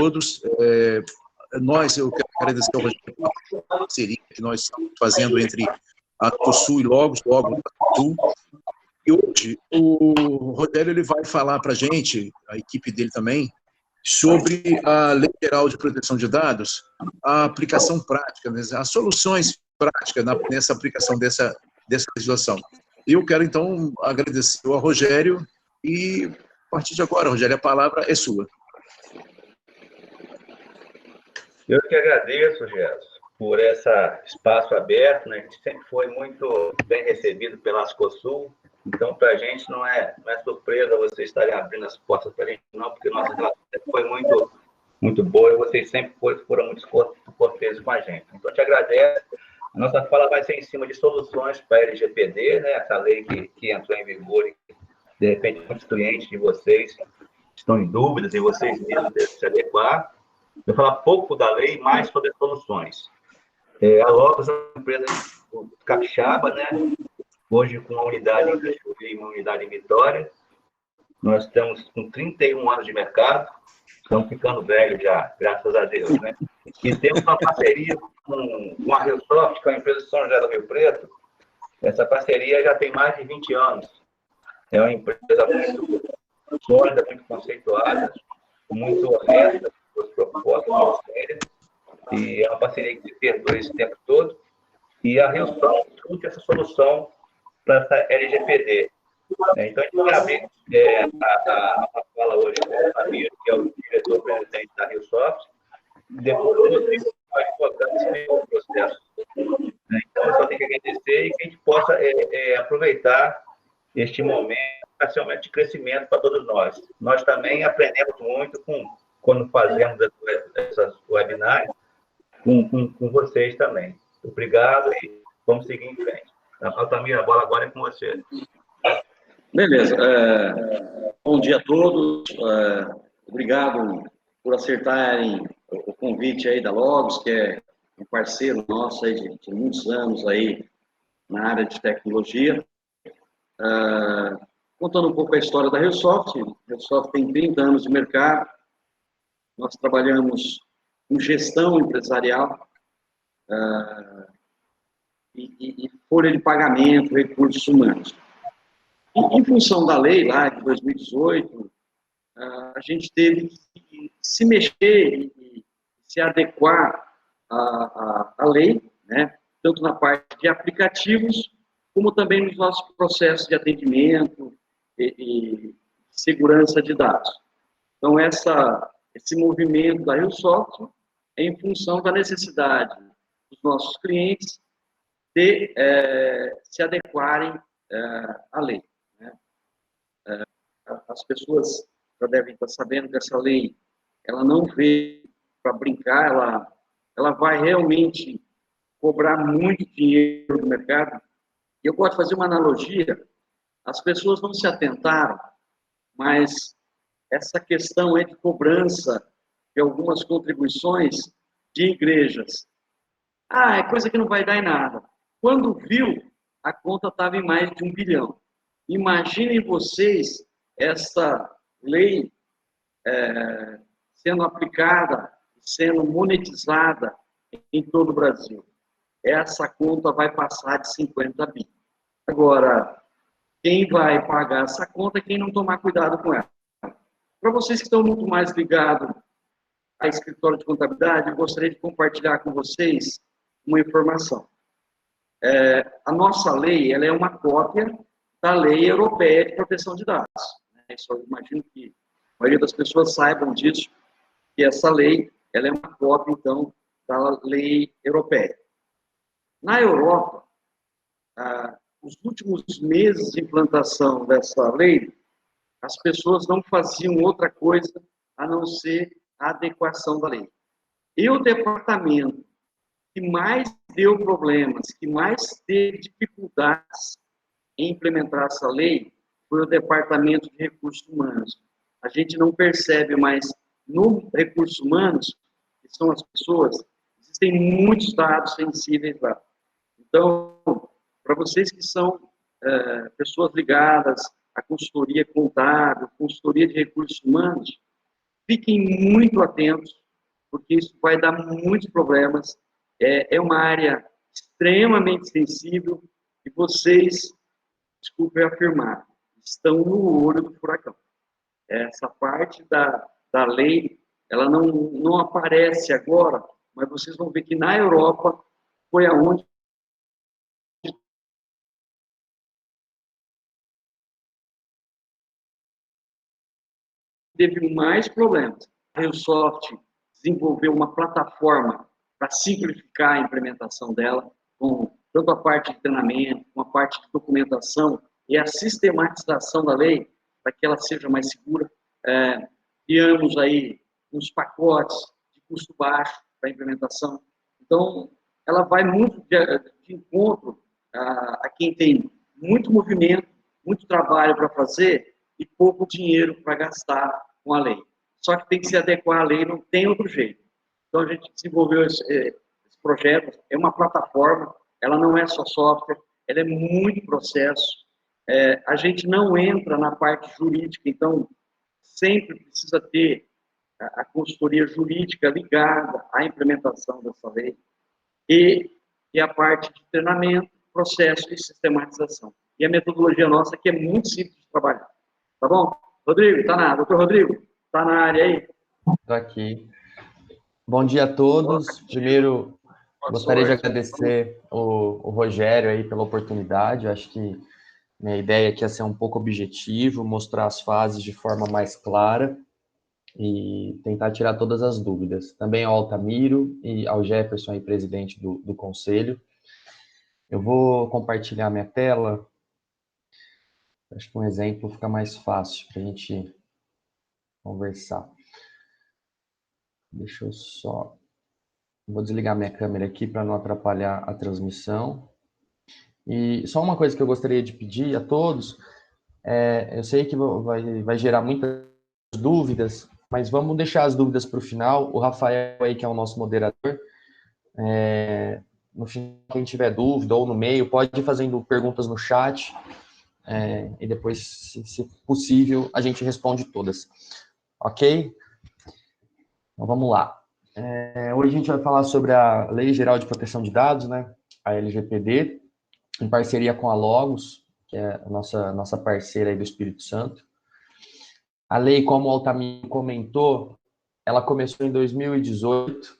todos. Eu quero agradecer ao Rogério pela parceria que nós estamos fazendo entre a Sul e Logos Sul. E hoje o Rogério ele vai falar para a gente, a equipe dele também, sobre a Lei Geral de Proteção de Dados, a aplicação prática, as soluções práticas nessa aplicação dessa legislação. Eu quero, então, agradecer ao Rogério e, a partir de agora, Rogério, a palavra é sua. Eu que agradeço, Gerson, por esse espaço aberto, né? A gente sempre foi muito bem recebido pela Ascosul, então, para a gente não é surpresa vocês estarem abrindo as portas para a gente, não, porque nossa relação sempre foi muito boa e vocês sempre foram muito corteses com a gente. Então, eu te agradeço. A nossa fala vai ser em cima de soluções para a LGPD, né? Essa lei que entrou em vigor e, de repente, muitos clientes de vocês estão em dúvidas e vocês mesmos devem se adequar. Eu vou falar pouco da lei e mais sobre as soluções. A Logos é uma empresa capixaba, né? Hoje com uma unidade em Cachoeira e uma unidade em Vitória. Nós estamos com 31 anos de mercado, estamos ficando velhos já, graças a Deus, né? E temos uma parceria com a RioSoft, que é uma empresa de São José do Rio Preto. Essa parceria já tem mais de 20 anos. É uma empresa muito sólida, muito conceituada, muito honesta, suas propostas muito sérias, e é uma parceria que se perdura esse tempo todo, e a RioSoft trouxe essa solução para essa LGPD. Então, a gente vai abrir a fala hoje com o Ramiro, que é o diretor-presidente da RioSoft, e depois eu vai focar nesse mesmo processo. Então, eu só tenho que agradecer e que a gente possa aproveitar este momento, especialmente de crescimento para todos nós. Nós também aprendemos muito quando fazemos essas webinars com vocês também. Obrigado e vamos seguir em frente. Altamira, a bola agora é com você. Beleza. Bom dia a todos. Obrigado por acertarem o convite aí da Logos, que é um parceiro nosso aí de muitos anos aí na área de tecnologia. Contando um pouco a história da RioSoft. A RioSoft tem 30 anos de mercado. Nós trabalhamos com gestão empresarial e folha de pagamento, recursos humanos. Em função da lei lá de 2018, a gente teve que se mexer e se adequar à lei, né? Tanto na parte de aplicativos, como também nos nossos processos de atendimento e segurança de dados. Então, esse movimento da RioSoft é em função da necessidade dos nossos clientes de se adequarem à lei. Né? As pessoas já devem estar sabendo que essa lei ela não veio para brincar, ela vai realmente cobrar muito dinheiro no mercado. E eu gosto de fazer uma analogia, as pessoas não se atentaram, mas essa questão de cobrança de algumas contribuições de igrejas. É coisa que não vai dar em nada. Quando viu, a conta estava em mais de 1 bilhão. Imaginem vocês essa lei sendo aplicada, sendo monetizada em todo o Brasil. Essa conta vai passar de 50 bi. Agora, quem vai pagar essa conta é quem não tomar cuidado com ela. Para vocês que estão muito mais ligados a escritório de contabilidade, eu gostaria de compartilhar com vocês uma informação. A nossa lei ela é uma cópia da Lei Europeia de Proteção de Dados. Isso eu imagino que a maioria das pessoas saibam disso, que essa lei ela é uma cópia, então, da Lei Europeia. Na Europa, os últimos meses de implantação dessa lei, as pessoas não faziam outra coisa a não ser a adequação da lei. E o departamento que mais deu problemas, que mais teve dificuldades em implementar essa lei, foi o Departamento de Recursos Humanos. A gente não percebe, mas no Recursos Humanos, que são as pessoas, existem muitos dados sensíveis lá. Então, para vocês que são pessoas ligadas à consultoria contábil, consultoria de recursos humanos, fiquem muito atentos, porque isso vai dar muitos problemas. É uma área extremamente sensível e vocês, desculpe afirmar, estão no olho do furacão. Essa parte da lei, ela não aparece agora, mas vocês vão ver que na Europa foi aonde teve mais problemas. A Railsoft desenvolveu uma plataforma para simplificar a implementação dela, com tanto a parte de treinamento, com a parte de documentação e a sistematização da lei, para que ela seja mais segura. Criamos aí uns pacotes de custo baixo para a implementação. Então, ela vai muito de encontro a quem tem muito movimento, muito trabalho para fazer e pouco dinheiro para gastar com a lei. Só que tem que se adequar à lei, não tem outro jeito. Então, a gente desenvolveu esse projeto, é uma plataforma, ela não é só software, ela é muito processo. A gente não entra na parte jurídica, então, sempre precisa ter a consultoria jurídica ligada à implementação dessa lei e a parte de treinamento, processo e sistematização. E a metodologia nossa que é muito simples de trabalhar. Tá bom? Rodrigo, tá na área. Doutor Rodrigo, tá na área aí? Estou aqui. Bom dia a todos. Primeiro, gostaria de agradecer o Rogério aí pela oportunidade. Eu acho que minha ideia aqui é ser um pouco objetivo, mostrar as fases de forma mais clara e tentar tirar todas as dúvidas. Também ao Altamiro e ao Jefferson, aí, presidente do Conselho. Eu vou compartilhar minha tela. Acho que um exemplo fica mais fácil para a gente conversar. Deixa eu só... Vou desligar minha câmera aqui para não atrapalhar a transmissão. E só uma coisa que eu gostaria de pedir a todos, eu sei que vai gerar muitas dúvidas, mas vamos deixar as dúvidas para o final. O Rafael aí, que é o nosso moderador, no final, quem tiver dúvida ou no meio, pode ir fazendo perguntas no chat, e depois, se possível, a gente responde todas. Ok? Então, vamos lá. Hoje a gente vai falar sobre a Lei Geral de Proteção de Dados, né, a LGPD, em parceria com a Logos, que é a nossa parceira aí do Espírito Santo. A lei, como o Altamiro comentou, ela começou em 2018,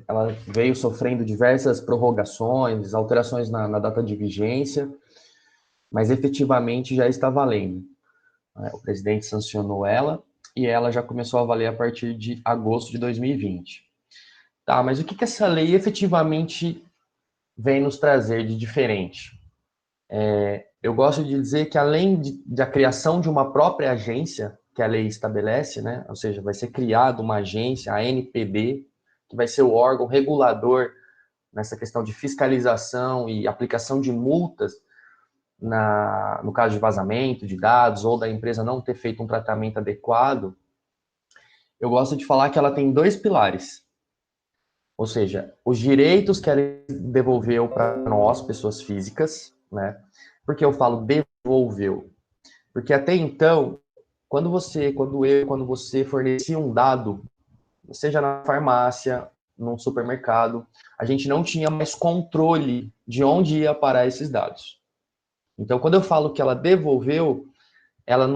ela veio sofrendo diversas prorrogações, alterações na data de vigência, mas efetivamente já está valendo. O presidente sancionou ela, e ela já começou a valer a partir de agosto de 2020. Tá, mas o que essa lei efetivamente vem nos trazer de diferente? Eu gosto de dizer que além da criação de uma própria agência, que a lei estabelece, né? Ou seja, vai ser criada uma agência, a ANPD, que vai ser o órgão regulador nessa questão de fiscalização e aplicação de multas no caso de vazamento de dados ou da empresa não ter feito um tratamento adequado. Eu gosto de falar que ela tem dois pilares. Ou seja, os direitos que ela devolveu para nós, pessoas físicas, né? Por que eu falo devolveu? Porque até então, quando você fornecia um dado, seja na farmácia, num supermercado, a gente não tinha mais controle de onde ia parar esses dados. Então, quando eu falo que ela devolveu, ela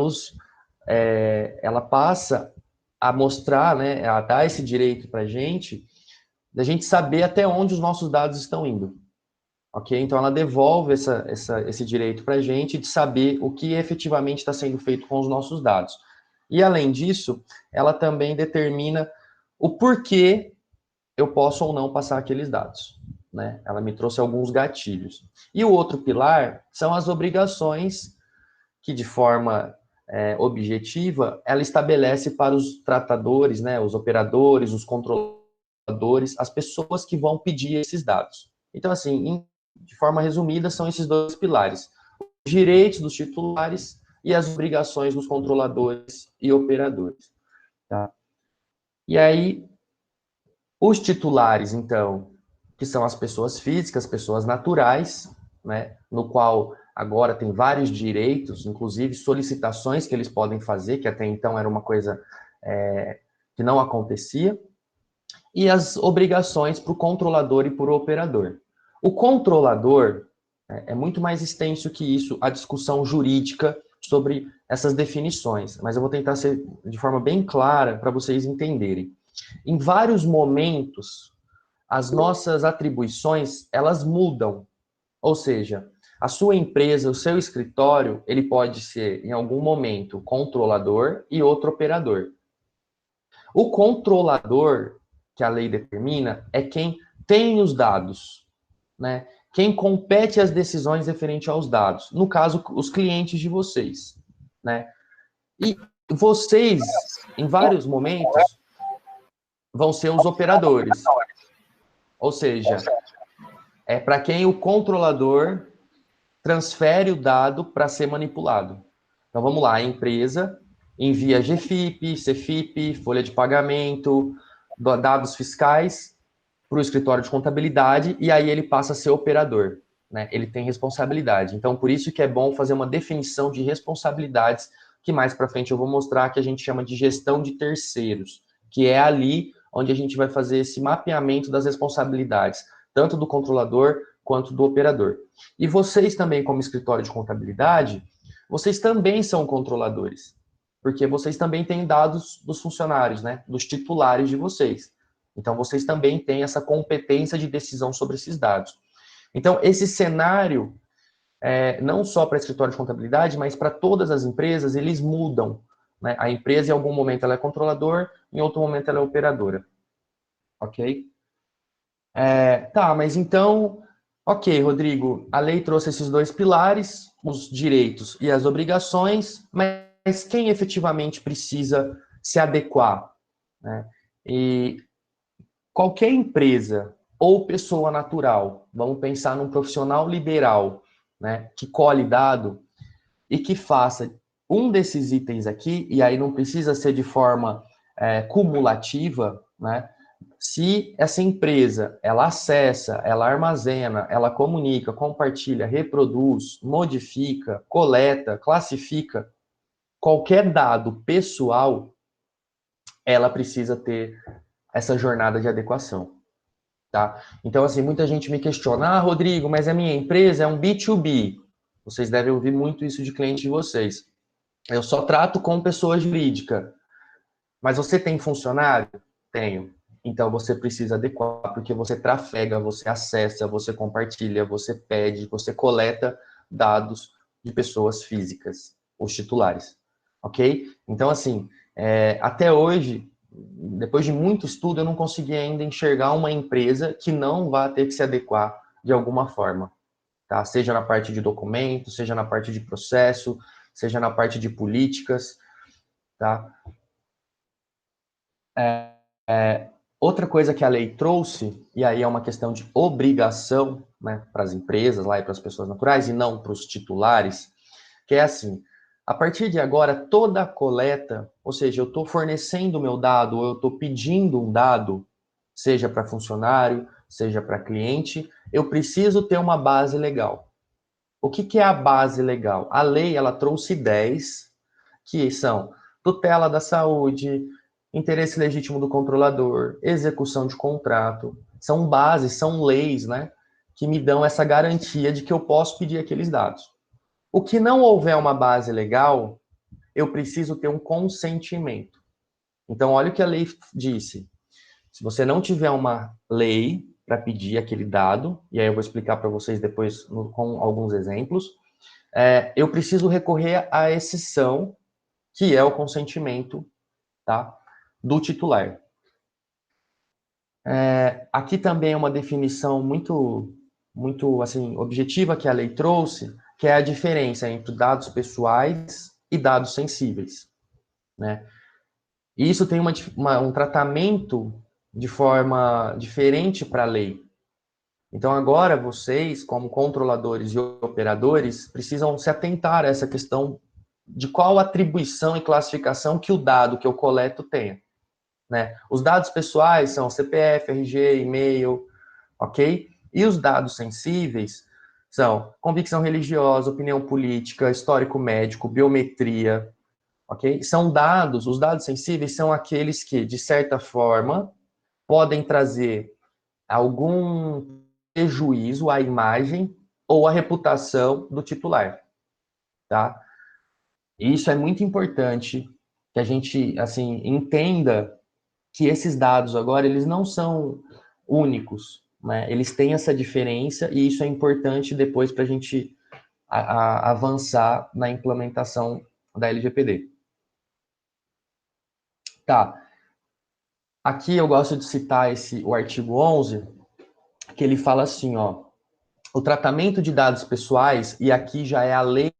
passa a mostrar, né, a dar esse direito para a gente, da gente saber até onde os nossos dados estão indo. Ok? Então, ela devolve esse direito para a gente de saber o que efetivamente está sendo feito com os nossos dados. E, além disso, ela também determina o porquê eu posso ou não passar aqueles dados. Né? Ela me trouxe alguns gatilhos. E o outro pilar são as obrigações que, de forma objetiva, ela estabelece para os tratadores, né, os operadores, os controladores, as pessoas que vão pedir esses dados. Então, assim, de forma resumida, são esses dois pilares. Os direitos dos titulares e as obrigações dos controladores e operadores. Tá? E aí, os titulares, então, que são as pessoas físicas, pessoas naturais, né, no qual agora tem vários direitos, inclusive solicitações que eles podem fazer, que até então era uma coisa que não acontecia, e as obrigações para o controlador e para o operador. O controlador é muito mais extenso que isso, a discussão jurídica sobre essas definições, mas eu vou tentar ser de forma bem clara para vocês entenderem. Em vários momentos, as nossas atribuições, elas mudam, ou seja, a sua empresa, o seu escritório, ele pode ser, em algum momento, controlador e outro operador. O controlador, que a lei determina, é quem tem os dados, né? Quem compete as decisões referentes aos dados. No caso, os clientes de vocês, né? E vocês, em vários momentos, vão ser os operadores. Ou seja, é para quem o controlador transfere o dado para ser manipulado. Então, vamos lá, a empresa envia GFIP, CFIP, folha de pagamento, dados fiscais para o escritório de contabilidade, e aí ele passa a ser operador, né? Ele tem responsabilidade. Então, por isso que é bom fazer uma definição de responsabilidades, que mais para frente eu vou mostrar, que a gente chama de gestão de terceiros, que é ali onde a gente vai fazer esse mapeamento das responsabilidades, tanto do controlador quanto do operador. E vocês também, como escritório de contabilidade, vocês também são controladores, porque vocês também têm dados dos funcionários, né? Dos titulares de vocês. Então, vocês também têm essa competência de decisão sobre esses dados. Então, esse cenário, não só para escritório de contabilidade, mas para todas as empresas, eles mudam, né? A empresa, em algum momento, ela é controlador, em outro momento, ela é operadora. Ok? Tá, mas então... Ok, Rodrigo, a lei trouxe esses dois pilares, os direitos e as obrigações, mas quem efetivamente precisa se adequar, né? E qualquer empresa ou pessoa natural, vamos pensar num profissional liberal, né, que colhe dado e que faça um desses itens aqui, e aí não precisa ser de forma cumulativa, né? Se essa empresa, ela acessa, ela armazena, ela comunica, compartilha, reproduz, modifica, coleta, classifica qualquer dado pessoal, ela precisa ter essa jornada de adequação, tá? Então, assim, muita gente me questiona, Rodrigo, mas a minha empresa é um B2B. Vocês devem ouvir muito isso de cliente de vocês. Eu só trato com pessoa jurídica. Mas você tem funcionário? Tenho. Então, você precisa adequar, porque você trafega, você acessa, você compartilha, você pede, você coleta dados de pessoas físicas, os titulares, ok? Então, assim, até hoje, depois de muito estudo, eu não consegui ainda enxergar uma empresa que não vá ter que se adequar de alguma forma, tá? Seja na parte de documento, seja na parte de processo, seja na parte de políticas, tá? Outra coisa que a lei trouxe, e aí é uma questão de obrigação, né, para as empresas lá e para as pessoas naturais, e não para os titulares, que é assim, a partir de agora, toda a coleta, ou seja, eu estou fornecendo o meu dado, ou eu estou pedindo um dado, seja para funcionário, seja para cliente, eu preciso ter uma base legal. O que é a base legal? A lei, ela trouxe 10, que são tutela da saúde, interesse legítimo do controlador, execução de contrato. São bases, são leis, né, que me dão essa garantia de que eu posso pedir aqueles dados. O que não houver uma base legal, eu preciso ter um consentimento. Então, olha o que a lei disse. Se você não tiver uma lei para pedir aquele dado, e aí eu vou explicar para vocês depois com alguns exemplos, eu preciso recorrer à exceção, que é o consentimento, tá, do titular. Aqui também é uma definição muito assim, objetiva que a lei trouxe, que é a diferença entre dados pessoais e dados sensíveis, né? E isso tem um tratamento de forma diferente para a lei. Então, agora, vocês, como controladores e operadores, precisam se atentar a essa questão de qual atribuição e classificação que o dado que eu coleto tenha, né? Os dados pessoais são CPF, RG, e-mail, ok? E os dados sensíveis são convicção religiosa, opinião política, histórico médico, biometria, ok? Os dados sensíveis são aqueles que, de certa forma, podem trazer algum prejuízo à imagem ou à reputação do titular, tá? E isso é muito importante que a gente, assim, entenda que esses dados agora, eles não são únicos, né? Eles têm essa diferença e isso é importante depois para a gente avançar na implementação da LGPD. Tá. Aqui eu gosto de citar o artigo 11, que ele fala assim, ó, o tratamento de dados pessoais, e aqui já é a lei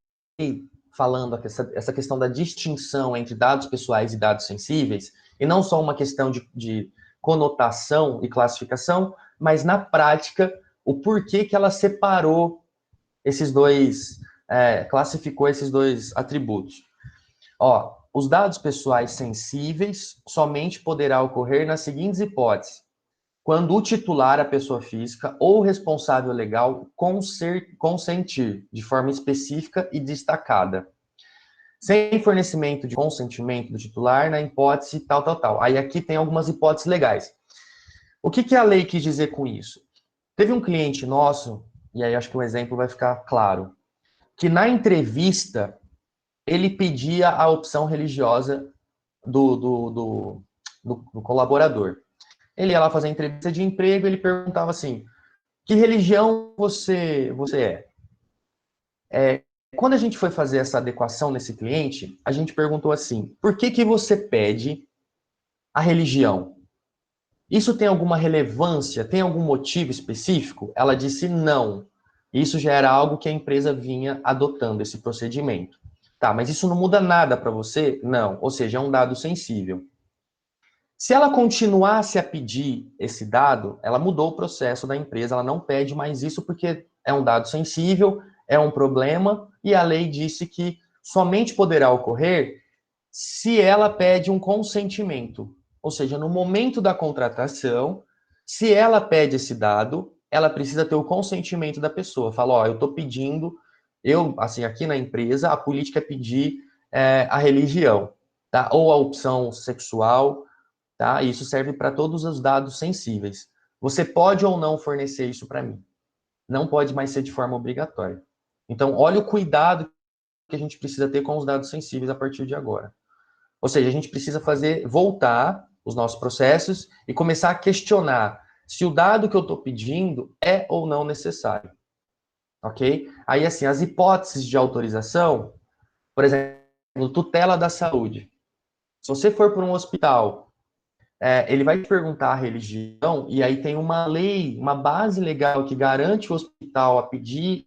falando essa questão da distinção entre dados pessoais e dados sensíveis, e não só uma questão de conotação e classificação, mas na prática, o porquê que ela separou esses dois, classificou esses dois atributos. Ó, os dados pessoais sensíveis somente poderá ocorrer nas seguintes hipóteses: quando o titular, a pessoa física, ou o responsável legal consentir de forma específica e destacada, sem fornecimento de consentimento do titular na hipótese tal, tal, tal. Aí aqui tem algumas hipóteses legais. O que a lei quis dizer com isso? Teve um cliente nosso, e aí acho que o exemplo vai ficar claro, que na entrevista ele pedia a opção religiosa do colaborador. Ele ia lá fazer entrevista de emprego, ele perguntava assim, que religião você é? Quando a gente foi fazer essa adequação nesse cliente, a gente perguntou assim, por que você pede a religião? Isso tem alguma relevância? Tem algum motivo específico? Ela disse não. Isso já era algo que a empresa vinha adotando, esse procedimento. Tá, mas isso não muda nada para você? Não. Ou seja, é um dado sensível. Se ela continuasse a pedir esse dado, ela mudou o processo da empresa, ela não pede mais isso porque é um dado sensível, é um problema, e a lei disse que somente poderá ocorrer se ela pede um consentimento. Ou seja, no momento da contratação, se ela pede esse dado, ela precisa ter o consentimento da pessoa. Fala, ó, eu estou pedindo, assim, aqui na empresa, a política é pedir a religião, tá? Ou a opção sexual, tá? Isso serve para todos os dados sensíveis. Você pode ou não fornecer isso para mim. Não pode mais ser de forma obrigatória. Então, olha o cuidado que a gente precisa ter com os dados sensíveis a partir de agora. Ou seja, a gente precisa voltar os nossos processos e começar a questionar se o dado que eu estou pedindo é ou não necessário. Ok? Aí, assim, as hipóteses de autorização, por exemplo, tutela da saúde. Se você for para um hospital, ele vai te perguntar a religião, e aí tem uma lei, uma base legal que garante o hospital a pedir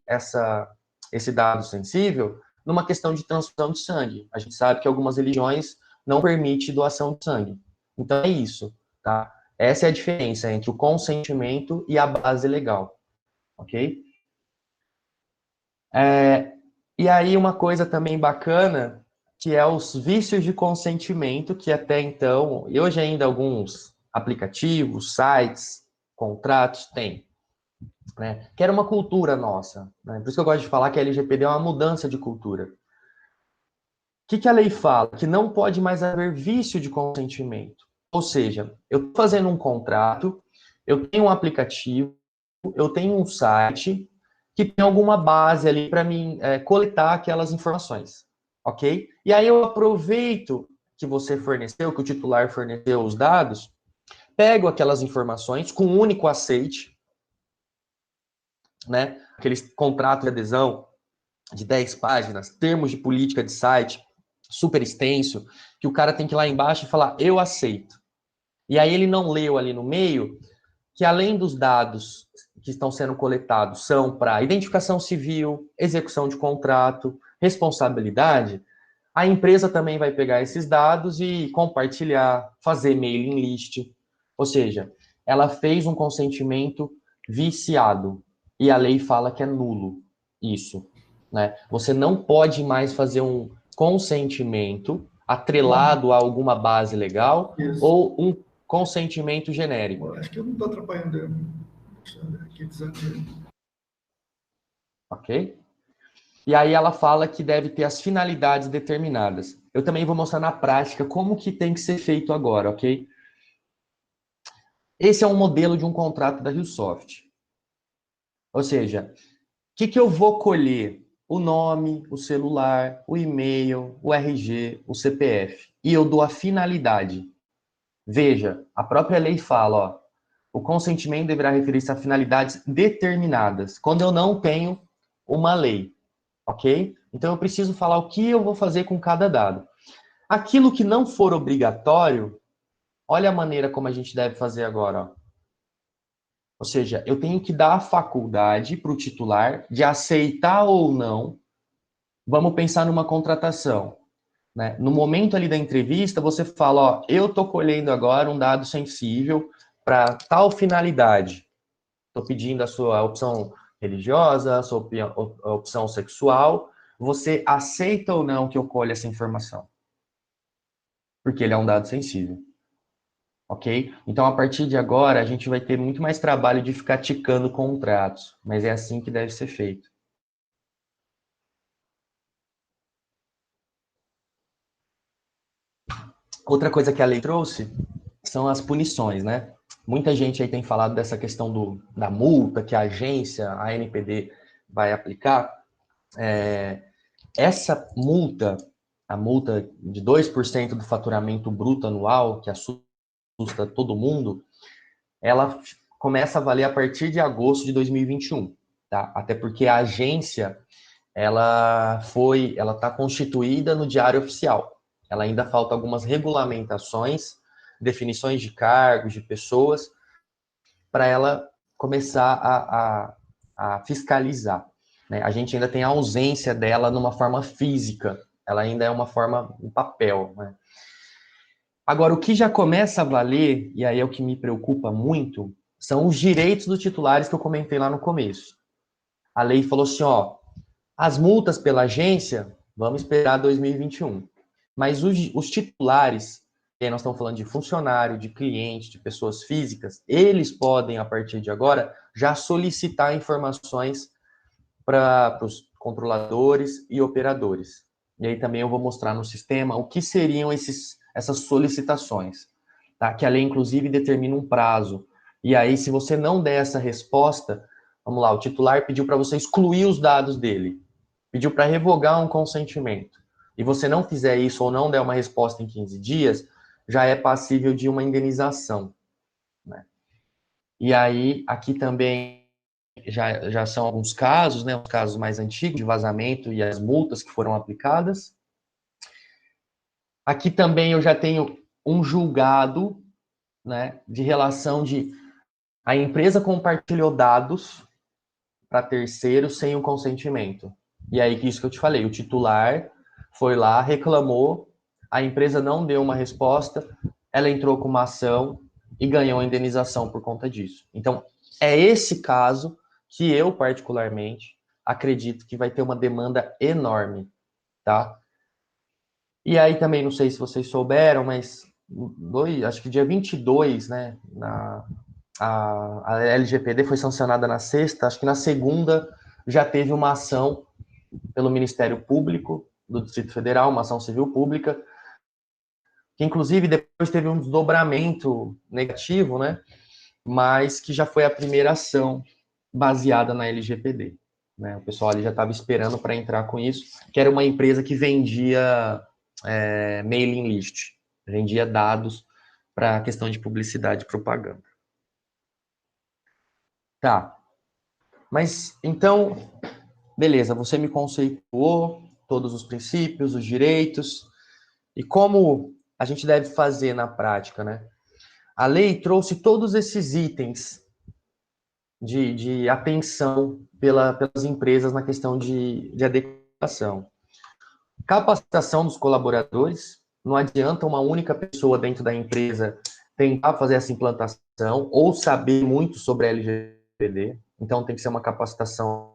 esse dado sensível numa questão de transfusão de sangue. A gente sabe que algumas religiões não permitem doação de sangue. Então é isso, tá? Essa é a diferença entre o consentimento e a base legal, ok? E aí uma coisa também bacana, que é os vícios de consentimento, que até então, e hoje ainda alguns aplicativos, sites, contratos têm, né? Que era uma cultura nossa, né? Por isso que eu gosto de falar que a LGPD é uma mudança de cultura. O que a lei fala? Que não pode mais haver vício de consentimento. Ou seja, eu estou fazendo um contrato, eu tenho um aplicativo, eu tenho um site que tem alguma base ali para mim coletar aquelas informações, ok? E aí eu aproveito que você forneceu, que o titular forneceu os dados, pego aquelas informações com um único aceite, né? Aqueles contratos de adesão de 10 páginas, termos de política de site, super extenso, que o cara tem que ir lá embaixo e falar, eu aceito. E aí ele não leu ali no meio que além dos dados que estão sendo coletados são para identificação civil, execução de contrato, responsabilidade, a empresa também vai pegar esses dados e compartilhar, fazer mailing list. Ou seja, ela fez um consentimento viciado e a lei fala que é nulo isso, né? Você não pode mais fazer um consentimento atrelado a alguma base legal ou um consentimento genérico. Acho que eu não estou atrapalhando aqui desafio. Ok? E aí ela fala que deve ter as finalidades determinadas. eu também vou mostrar na prática como que tem que ser feito agora, ok? Esse é um modelo de um contrato da RioSoft. Ou seja, o que eu vou colher? O nome, o celular, o e-mail, o RG, o CPF. E eu dou a finalidade. Veja, a própria lei fala, ó, o consentimento deverá referir-se a finalidades determinadas, quando eu não tenho uma lei, ok? Então eu preciso falar o que eu vou fazer com cada dado. Aquilo que não for obrigatório, olha a maneira como a gente deve fazer agora, ó. Ou seja, eu tenho que dar a faculdade para o titular de aceitar ou não. Vamos pensar numa contratação, né? No momento ali da entrevista, você fala, ó, eu estou colhendo agora um dado sensível para tal finalidade. Estou pedindo a sua opção religiosa, a sua opção sexual. Você aceita ou não que eu colhe essa informação? Porque ele é um dado sensível. Ok? Então, a partir de agora, a gente vai ter muito mais trabalho de ficar ticando contratos. Mas é assim que deve ser feito. Outra coisa que a lei trouxe são as punições, né? Muita gente aí tem falado dessa questão da multa que a agência, a ANPD, vai aplicar. Essa multa, a multa de 2% do faturamento bruto anual, que assusta todo mundo, ela começa a valer a partir de agosto de 2021, tá? Até porque a agência, ela está constituída no Diário Oficial. Ela ainda falta algumas regulamentações, definições de cargos, de pessoas, para ela começar a fiscalizar, né? A gente ainda tem a ausência dela numa forma física, ela ainda é uma forma em papel, né? Agora, o que já começa a valer, e aí é o que me preocupa muito, são os direitos dos titulares que eu comentei lá no começo. A lei falou assim, ó, as multas pela agência, vamos esperar 2021. Mas os titulares, e aí nós estamos falando de funcionário, de cliente, de pessoas físicas, eles podem, a partir de agora, já solicitar informações para os controladores e operadores. E aí também eu vou mostrar no sistema o que seriam essas solicitações, tá? Que a lei, inclusive, determina um prazo. E aí, se você não der essa resposta, vamos lá, o titular pediu para você excluir os dados dele, pediu para revogar um consentimento, e você não fizer isso ou não der uma resposta em 15 dias, já é passível de uma indenização, né? E aí, aqui também já são alguns casos, né, os casos mais antigos de vazamento e as multas que foram aplicadas. Aqui também eu já tenho um julgado, né, de relação de a empresa compartilhou dados para terceiros sem o consentimento. E aí, isso que eu te falei, o titular foi lá, reclamou, a empresa não deu uma resposta, ela entrou com uma ação e ganhou a indenização por conta disso. Então, é esse caso que eu, particularmente, acredito que vai ter uma demanda enorme, tá? E aí também, não sei se vocês souberam, mas acho que dia 22, né, a LGPD foi sancionada na sexta, acho que na segunda já teve uma ação pelo Ministério Público do Distrito Federal, uma ação civil pública, que inclusive depois teve um desdobramento negativo, né, mas que já foi a primeira ação baseada na LGPD, né? O pessoal ali já estava esperando para entrar com isso, que era uma empresa que vendia mailing list, vendia dados para a questão de publicidade e propaganda. Tá, mas então, beleza, você me conceituou todos os princípios, os direitos, e como a gente deve fazer na prática, né? A lei trouxe todos esses itens de atenção pelas empresas na questão de adequação. Capacitação dos colaboradores, não adianta uma única pessoa dentro da empresa tentar fazer essa implantação ou saber muito sobre a LGPD, então tem que ser uma capacitação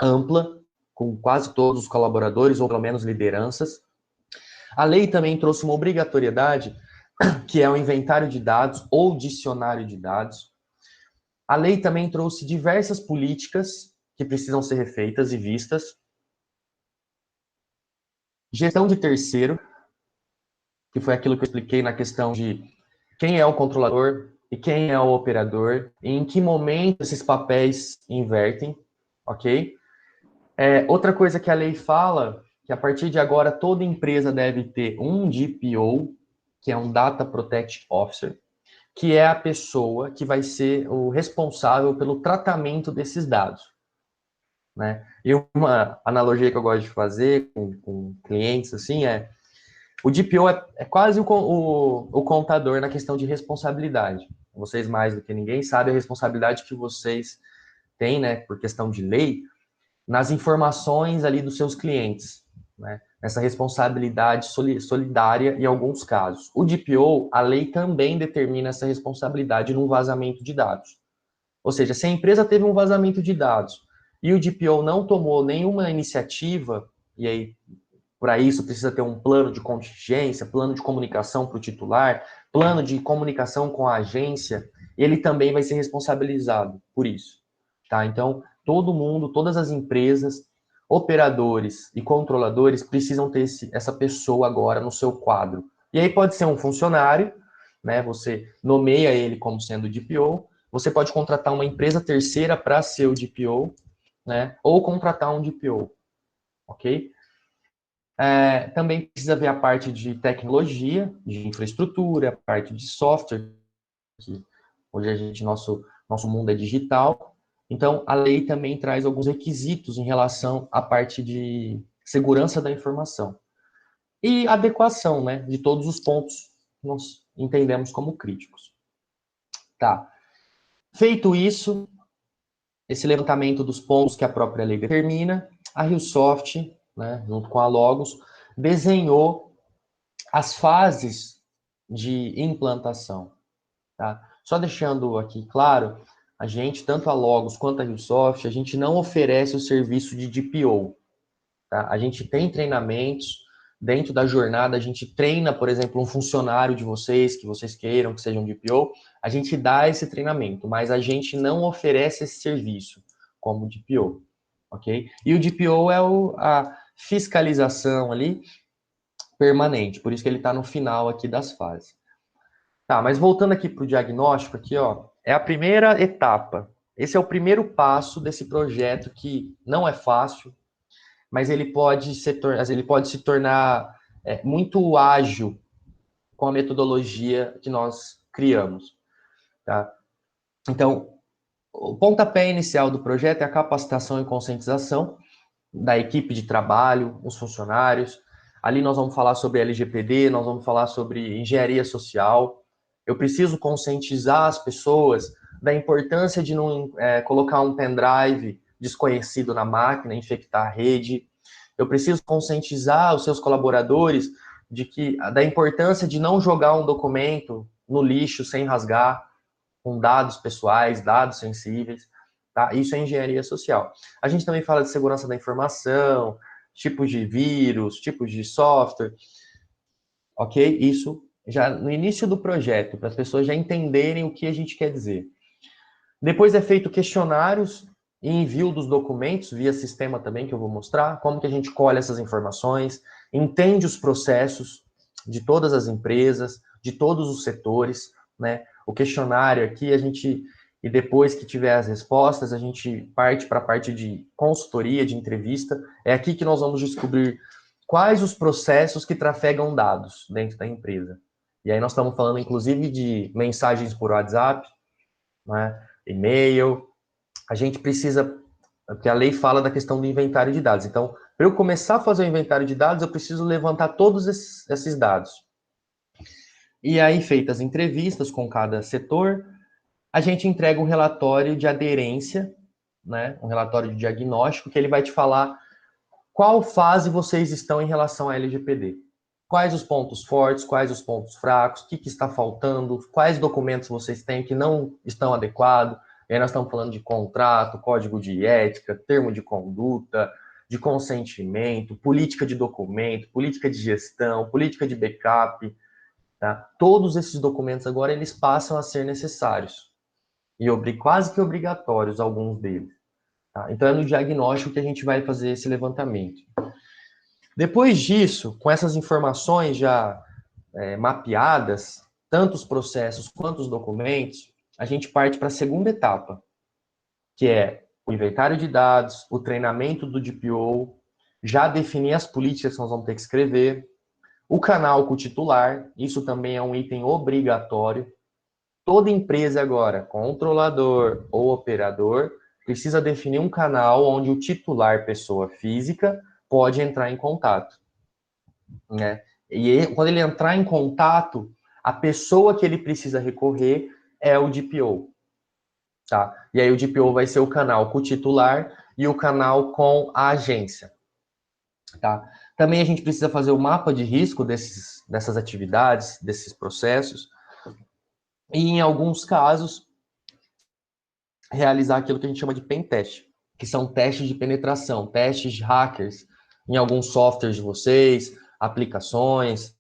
ampla, com quase todos os colaboradores, ou pelo menos lideranças. A lei também trouxe uma obrigatoriedade, que é o inventário de dados ou dicionário de dados. A lei também trouxe diversas políticas que precisam ser refeitas e vistas. Gestão de terceiro, que foi aquilo que eu expliquei na questão de quem é o controlador e quem é o operador, e em que momento esses papéis invertem, ok? Outra coisa que a lei fala, que a partir de agora toda empresa deve ter um DPO, que é um Data Protection Officer, que é a pessoa que vai ser o responsável pelo tratamento desses dados, né? E uma analogia que eu gosto de fazer com clientes, assim, o DPO é quase o contador na questão de responsabilidade. Vocês, mais do que ninguém, sabem a responsabilidade que vocês têm, né, por questão de lei, nas informações ali dos seus clientes, né? Essa responsabilidade solidária em alguns casos. O DPO, a lei também determina essa responsabilidade no vazamento de dados. Ou seja, se a empresa teve um vazamento de dados e o DPO não tomou nenhuma iniciativa, e aí para isso precisa ter um plano de contingência, plano de comunicação para o titular, plano de comunicação com a agência, ele também vai ser responsabilizado por isso, tá? Então, todo mundo, todas as empresas, operadores e controladores precisam ter essa pessoa agora no seu quadro. E aí pode ser um funcionário, né? Você nomeia ele como sendo DPO, você pode contratar uma empresa terceira para ser o DPO, né? Ou contratar um DPO, ok? Também precisa ver a parte de tecnologia, de infraestrutura, a parte de software, que hoje nosso mundo é digital. Então, a lei também traz alguns requisitos em relação à parte de segurança da informação. E adequação, né, de todos os pontos que nós entendemos como críticos. Tá. Feito isso, esse levantamento dos pontos que a própria lei determina, a RioSoft, né, junto com a Logos, desenhou as fases de implantação. Tá? Só deixando aqui claro, a gente, tanto a Logos quanto a RioSoft, a gente não oferece o serviço de DPO. Tá? A gente tem treinamentos, dentro da jornada a gente treina, por exemplo, um funcionário de vocês, que vocês queiram que seja um DPO, a gente dá esse treinamento, mas a gente não oferece esse serviço como DPO, ok? E o DPO é a fiscalização ali permanente, por isso que ele está no final aqui das fases. Tá, mas voltando aqui para o diagnóstico, aqui, ó, é a primeira etapa. Esse é o primeiro passo desse projeto que não é fácil, mas ele pode se tornar muito ágil com a metodologia que nós criamos. Tá? Então, o pontapé inicial do projeto é a capacitação e conscientização da equipe de trabalho, os funcionários. Ali nós vamos falar sobre LGPD, nós vamos falar sobre engenharia social. Eu preciso conscientizar as pessoas da importância de não colocar um pendrive desconhecido na máquina, infectar a rede. Eu preciso conscientizar os seus colaboradores da importância de não jogar um documento no lixo sem rasgar, com dados pessoais, dados sensíveis. Tá? Isso é engenharia social. A gente também fala de segurança da informação, tipos de vírus, tipos de software. Ok? Isso já no início do projeto, para as pessoas já entenderem o que a gente quer dizer. Depois é feito questionários e envio dos documentos via sistema também, que eu vou mostrar, como que a gente colhe essas informações, entende os processos de todas as empresas, de todos os setores, né? O questionário aqui, e depois que tiver as respostas, a gente parte para a parte de consultoria, de entrevista. É aqui que nós vamos descobrir quais os processos que trafegam dados dentro da empresa. E aí nós estamos falando, inclusive, de mensagens por WhatsApp, né? E-mail. A gente precisa, porque a lei fala da questão do inventário de dados. Então, para eu começar a fazer o inventário de dados, eu preciso levantar todos esses dados. E aí, feitas entrevistas com cada setor, a gente entrega um relatório de aderência, né? Um relatório de diagnóstico, que ele vai te falar qual fase vocês estão em relação à LGPD. Quais os pontos fortes, quais os pontos fracos, o que está faltando, quais documentos vocês têm que não estão adequados. E aí nós estamos falando de contrato, código de ética, termo de conduta, de consentimento, política de documento, política de gestão, política de backup. Tá? Todos esses documentos agora eles passam a ser necessários. E quase que obrigatórios, alguns deles. Tá? Então é no diagnóstico que a gente vai fazer esse levantamento. Depois disso, com essas informações já mapeadas, tanto os processos quanto os documentos, a gente parte para a segunda etapa, que é o inventário de dados, o treinamento do DPO, já definir as políticas que nós vamos ter que escrever, o canal com o titular, isso também é um item obrigatório. Toda empresa agora, controlador ou operador, precisa definir um canal onde o titular, pessoa física, pode entrar em contato, né? E quando ele entrar em contato, a pessoa que ele precisa recorrer é o DPO, tá? E aí o DPO vai ser o canal com o titular e o canal com a agência, tá? Também a gente precisa fazer o mapa de risco dessas atividades, desses processos, e em alguns casos realizar aquilo que a gente chama de pen test, que são testes de penetração, testes de hackers em alguns softwares de vocês, aplicações,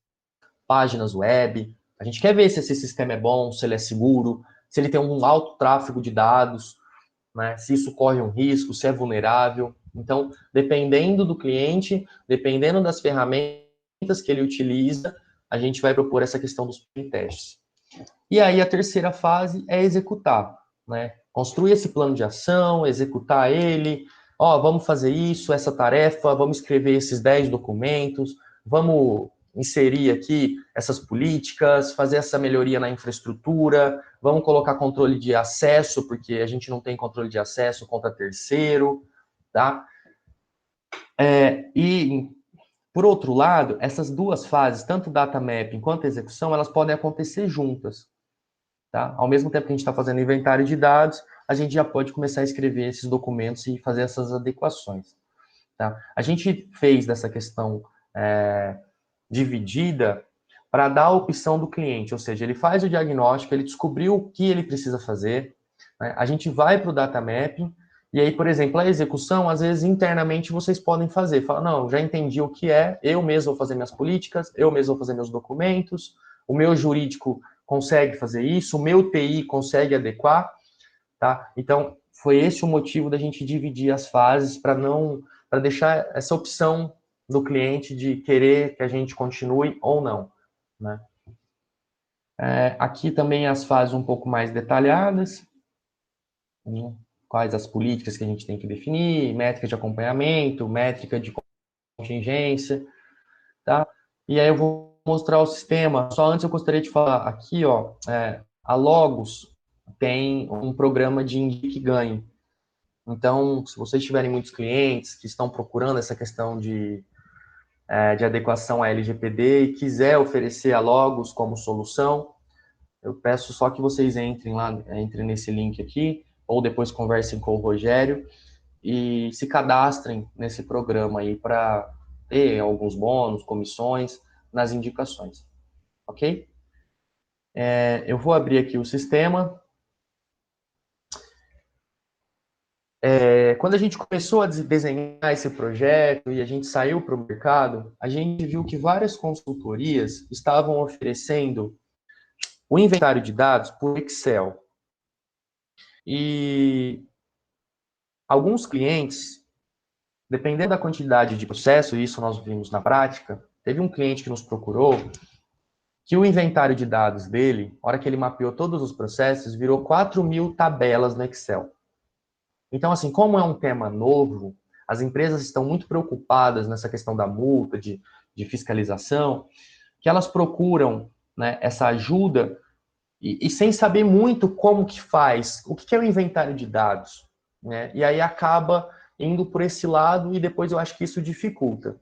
páginas web. A gente quer ver se esse sistema é bom, se ele é seguro, se ele tem um alto tráfego de dados, né, se isso corre um risco, se é vulnerável. Então, dependendo do cliente, dependendo das ferramentas que ele utiliza, a gente vai propor essa questão dos pen tests. E aí a terceira fase é executar, né? Construir esse plano de ação, executar ele, vamos fazer isso, essa tarefa, vamos escrever esses 10 documentos, vamos inserir aqui essas políticas, fazer essa melhoria na infraestrutura, vamos colocar controle de acesso, porque a gente não tem controle de acesso contra terceiro, tá? E, por outro lado, essas duas fases, tanto data mapping quanto execução, elas podem acontecer juntas, tá? Ao mesmo tempo que a gente está fazendo inventário de dados, a gente já pode começar a escrever esses documentos e fazer essas adequações, tá? A gente fez dessa questão dividida para dar a opção do cliente, ou seja, ele faz o diagnóstico, ele descobriu o que ele precisa fazer, né? A gente vai para o data mapping, e aí, por exemplo, a execução, às vezes, internamente, vocês podem fazer. Fala, não, já entendi o que é, eu mesmo vou fazer minhas políticas, eu mesmo vou fazer meus documentos, o meu jurídico consegue fazer isso, o meu TI consegue adequar, tá? Então, foi esse o motivo da gente dividir as fases para deixar essa opção do cliente de querer que a gente continue ou não, né? Aqui também as fases um pouco mais detalhadas, né? Quais as políticas que a gente tem que definir, métrica de acompanhamento, métrica de contingência, tá? E aí eu vou mostrar o sistema. Só antes eu gostaria de falar aqui, a Logos tem um programa de indique e ganhe. Então, se vocês tiverem muitos clientes que estão procurando essa questão de adequação à LGPD e quiser oferecer a Logos como solução, eu peço só que vocês entrem nesse link aqui, ou depois conversem com o Rogério e se cadastrem nesse programa aí para ter alguns bônus, comissões nas indicações, ok? Eu vou abrir aqui o sistema. Quando a gente começou a desenhar esse projeto e a gente saiu para o mercado, a gente viu que várias consultorias estavam oferecendo o inventário de dados por Excel. E alguns clientes, dependendo da quantidade de processo, e isso nós vimos na prática, teve um cliente que nos procurou que o inventário de dados dele, na hora que ele mapeou todos os processos, virou 4.000 tabelas no Excel. Então, assim, como é um tema novo, as empresas estão muito preocupadas nessa questão da multa, de fiscalização, que elas procuram, né, essa ajuda e sem saber muito como que faz, o que é o inventário de dados, né? E aí acaba indo por esse lado e depois eu acho que isso dificulta.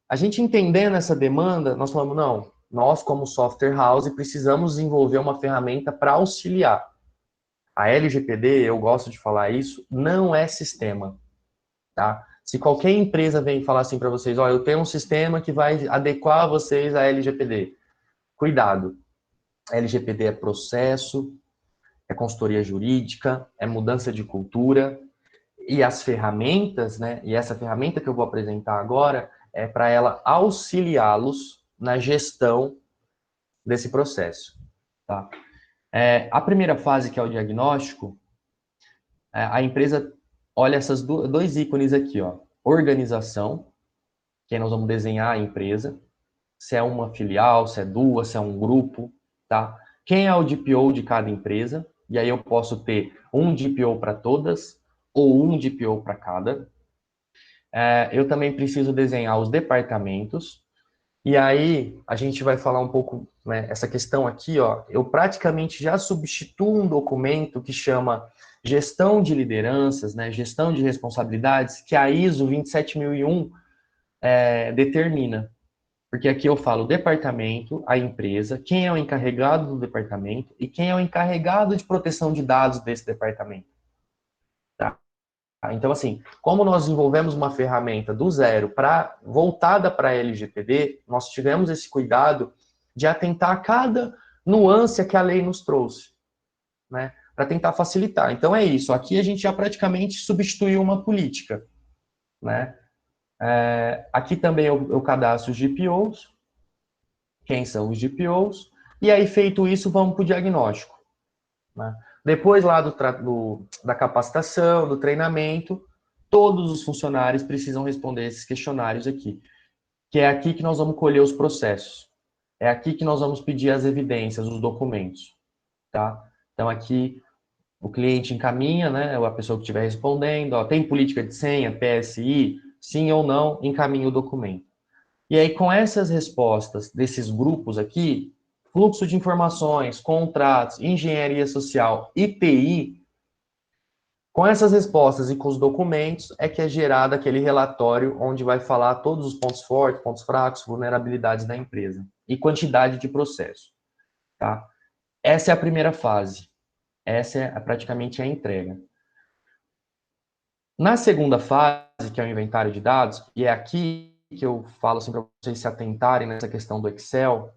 A gente entendendo essa demanda, nós falamos, não, nós como software house precisamos desenvolver uma ferramenta para auxiliar. A LGPD, eu gosto de falar isso, não é sistema, tá? Se qualquer empresa vem falar assim para vocês, eu tenho um sistema que vai adequar vocês à LGPD, cuidado. A LGPD é processo, é consultoria jurídica, é mudança de cultura, e as ferramentas, né, e essa ferramenta que eu vou apresentar agora é para ela auxiliá-los na gestão desse processo, tá? A primeira fase, que é o diagnóstico, a empresa olha esses dois ícones aqui, organização que aí nós vamos desenhar a empresa, se é uma filial, se é duas, se é um grupo, tá? Quem é o DPO de cada empresa, e aí eu posso ter um DPO para todas, ou um DPO para cada. Eu também preciso desenhar os departamentos, e aí a gente vai falar um pouco, né, essa questão aqui, ó, eu praticamente já substituo um documento que chama gestão de lideranças, né, gestão de responsabilidades, que a ISO 27001 determina. Porque aqui eu falo departamento, a empresa, quem é o encarregado do departamento e quem é o encarregado de proteção de dados desse departamento. Tá? Então, assim, como nós desenvolvemos uma ferramenta do zero voltada para a LGPD, nós tivemos esse cuidado de atentar a cada nuance que a lei nos trouxe, né? Para tentar facilitar. Então é isso, aqui a gente já praticamente substituiu uma política, né? Aqui também eu cadastro os GPOs, quem são os GPOs, e aí feito isso, vamos para o diagnóstico. Né? Depois lá da capacitação, do treinamento, todos os funcionários precisam responder esses questionários aqui, que é aqui que nós vamos colher os processos, é aqui que nós vamos pedir as evidências, os documentos. Tá? Então aqui o cliente encaminha, né, a pessoa que estiver respondendo, ó, tem política de senha, PSI, sim ou não, encaminha o documento. E aí, com essas respostas desses grupos aqui, fluxo de informações, contratos, engenharia social e TI, com essas respostas e com os documentos, é que é gerado aquele relatório onde vai falar todos os pontos fortes, pontos fracos, vulnerabilidades da empresa e quantidade de processo. Tá? Essa é a primeira fase. Essa é praticamente a entrega. Na segunda fase, que é o inventário de dados, e é aqui que eu falo assim para vocês se atentarem nessa questão do Excel,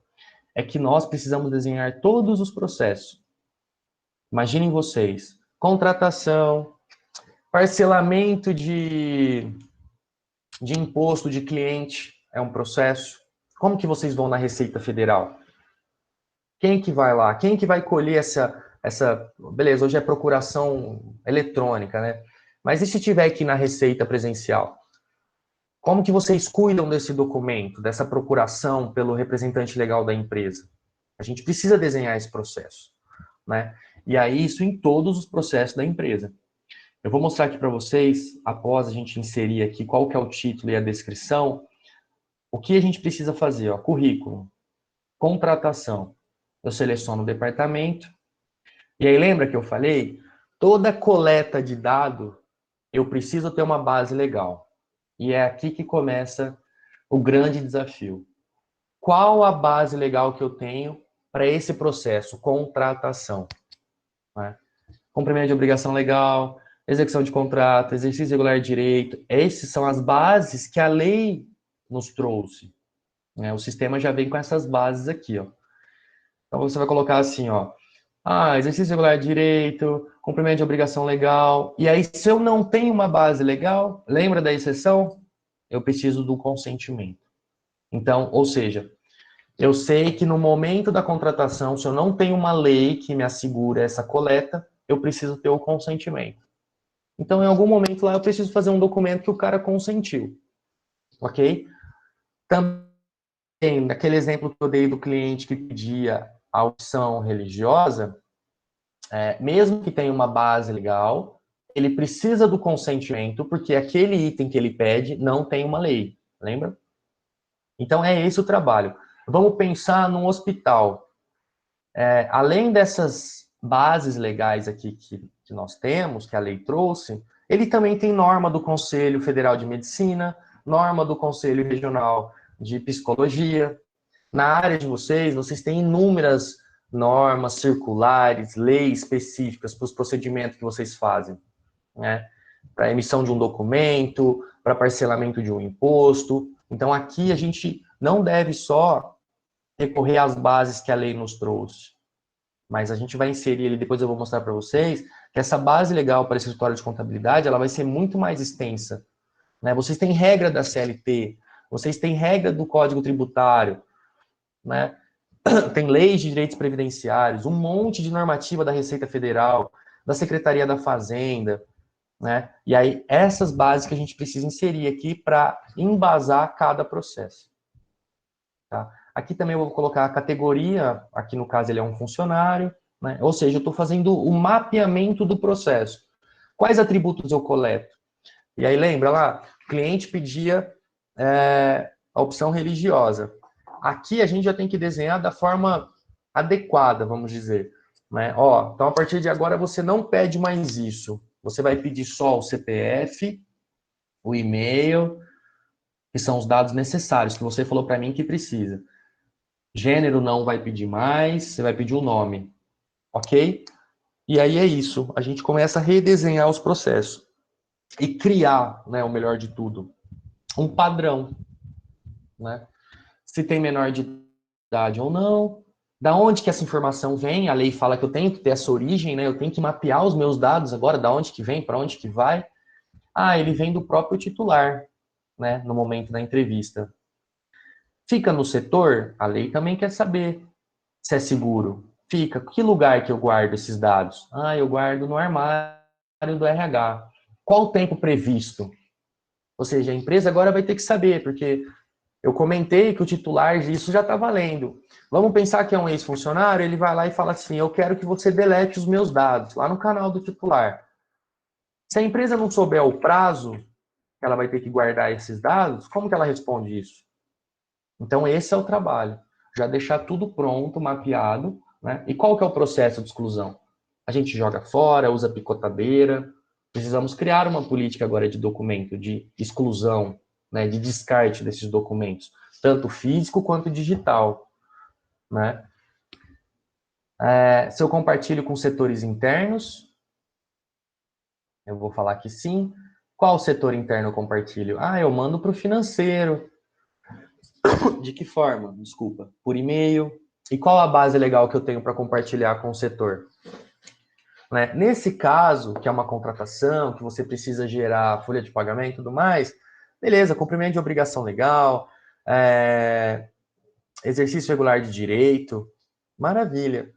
é que nós precisamos desenhar todos os processos. Imaginem vocês, contratação, parcelamento de imposto de cliente é um processo. Como que vocês vão na Receita Federal? Quem que vai lá? Quem que vai colher essa... Beleza, hoje é procuração eletrônica, né? Mas e se tiver aqui na Receita presencial? Como que vocês cuidam desse documento, dessa procuração pelo representante legal da empresa? A gente precisa desenhar esse processo, né? E aí isso em todos os processos da empresa. Eu vou mostrar aqui para vocês, após a gente inserir aqui qual que é o título e a descrição, o que a gente precisa fazer, ó, currículo, contratação. Eu seleciono o departamento, e aí lembra que eu falei? Toda coleta de dado, eu preciso ter uma base legal. E é aqui que começa o grande desafio. Qual a base legal que eu tenho para esse processo? Contratação. Né? Cumprimento de obrigação legal, execução de contrato, exercício regular de direito. Essas são as bases que a lei nos trouxe. Né? O sistema já vem com essas bases aqui. Ó. Então você vai colocar assim, ó. Exercício regular de direito, cumprimento de obrigação legal. E aí, se eu não tenho uma base legal, lembra da exceção? Eu preciso do consentimento. Então, ou seja, eu sei que no momento da contratação, se eu não tenho uma lei que me assegura essa coleta, eu preciso ter o consentimento. Então, em algum momento lá, eu preciso fazer um documento que o cara consentiu. Ok? Também, naquele exemplo que eu dei do cliente que pedia a opção religiosa, mesmo que tenha uma base legal, ele precisa do consentimento, porque aquele item que ele pede não tem uma lei, lembra? Então, é esse o trabalho. Vamos pensar num hospital. Além dessas bases legais aqui que nós temos, que a lei trouxe, ele também tem norma do Conselho Federal de Medicina, norma do Conselho Regional de Psicologia. Na área de vocês têm inúmeras normas, circulares, leis específicas para os procedimentos que vocês fazem, né? Para emissão de um documento, para parcelamento de um imposto. Então, aqui a gente não deve só recorrer às bases que a lei nos trouxe, mas a gente vai inserir ali, depois eu vou mostrar para vocês, que essa base legal para esse escritório de contabilidade, ela vai ser muito mais extensa, né? Vocês têm regra da CLT, vocês têm regra do Código Tributário, né? Tem leis de direitos previdenciários, um monte de normativa da Receita Federal, da Secretaria da Fazenda, né? E aí, essas bases que a gente precisa inserir aqui para embasar cada processo. Tá? Aqui também eu vou colocar a categoria, aqui no caso ele é um funcionário, né? Ou seja, eu estou fazendo o mapeamento do processo. Quais atributos eu coleto? E aí lembra lá, o cliente pedia a opção religiosa. Aqui a gente já tem que desenhar da forma adequada, vamos dizer. Né? Ó, então, a partir de agora, você não pede mais isso. Você vai pedir só o CPF, o e-mail, que são os dados necessários, que você falou para mim que precisa. Gênero não vai pedir mais, você vai pedir o nome. Ok? E aí é isso. A gente começa a redesenhar os processos. E criar, né, o melhor de tudo, um padrão. Né? Se tem menor de idade ou não, da onde que essa informação vem, a lei fala que eu tenho que ter essa origem, né? Eu tenho que mapear os meus dados agora, da onde que vem, para onde que vai. Ah, ele vem do próprio titular, né? No momento da entrevista. Fica no setor, a lei também quer saber se é seguro. Fica, que lugar que eu guardo esses dados? Ah, eu guardo no armário do RH. Qual o tempo previsto? Ou seja, a empresa agora vai ter que saber, porque eu comentei que o titular disso já está valendo. Vamos pensar que é um ex-funcionário, ele vai lá e fala assim, eu quero que você delete os meus dados, lá no canal do titular. Se a empresa não souber o prazo que ela vai ter que guardar esses dados, como que ela responde isso? Então, esse é o trabalho. Já deixar tudo pronto, mapeado, né? E qual que é o processo de exclusão? A gente joga fora, usa picotadeira. Precisamos criar uma política agora de documento, de exclusão, né, de descarte desses documentos, tanto físico quanto digital. Né? Se eu compartilho com setores internos, eu vou falar que sim. Qual setor interno eu compartilho? Ah, eu mando para o financeiro. De que forma? Desculpa. Por e-mail. E qual a base legal que eu tenho para compartilhar com o setor? Né? Nesse caso, que é uma contratação, que você precisa gerar folha de pagamento e tudo mais, beleza, cumprimento de obrigação legal, exercício regular de direito, maravilha.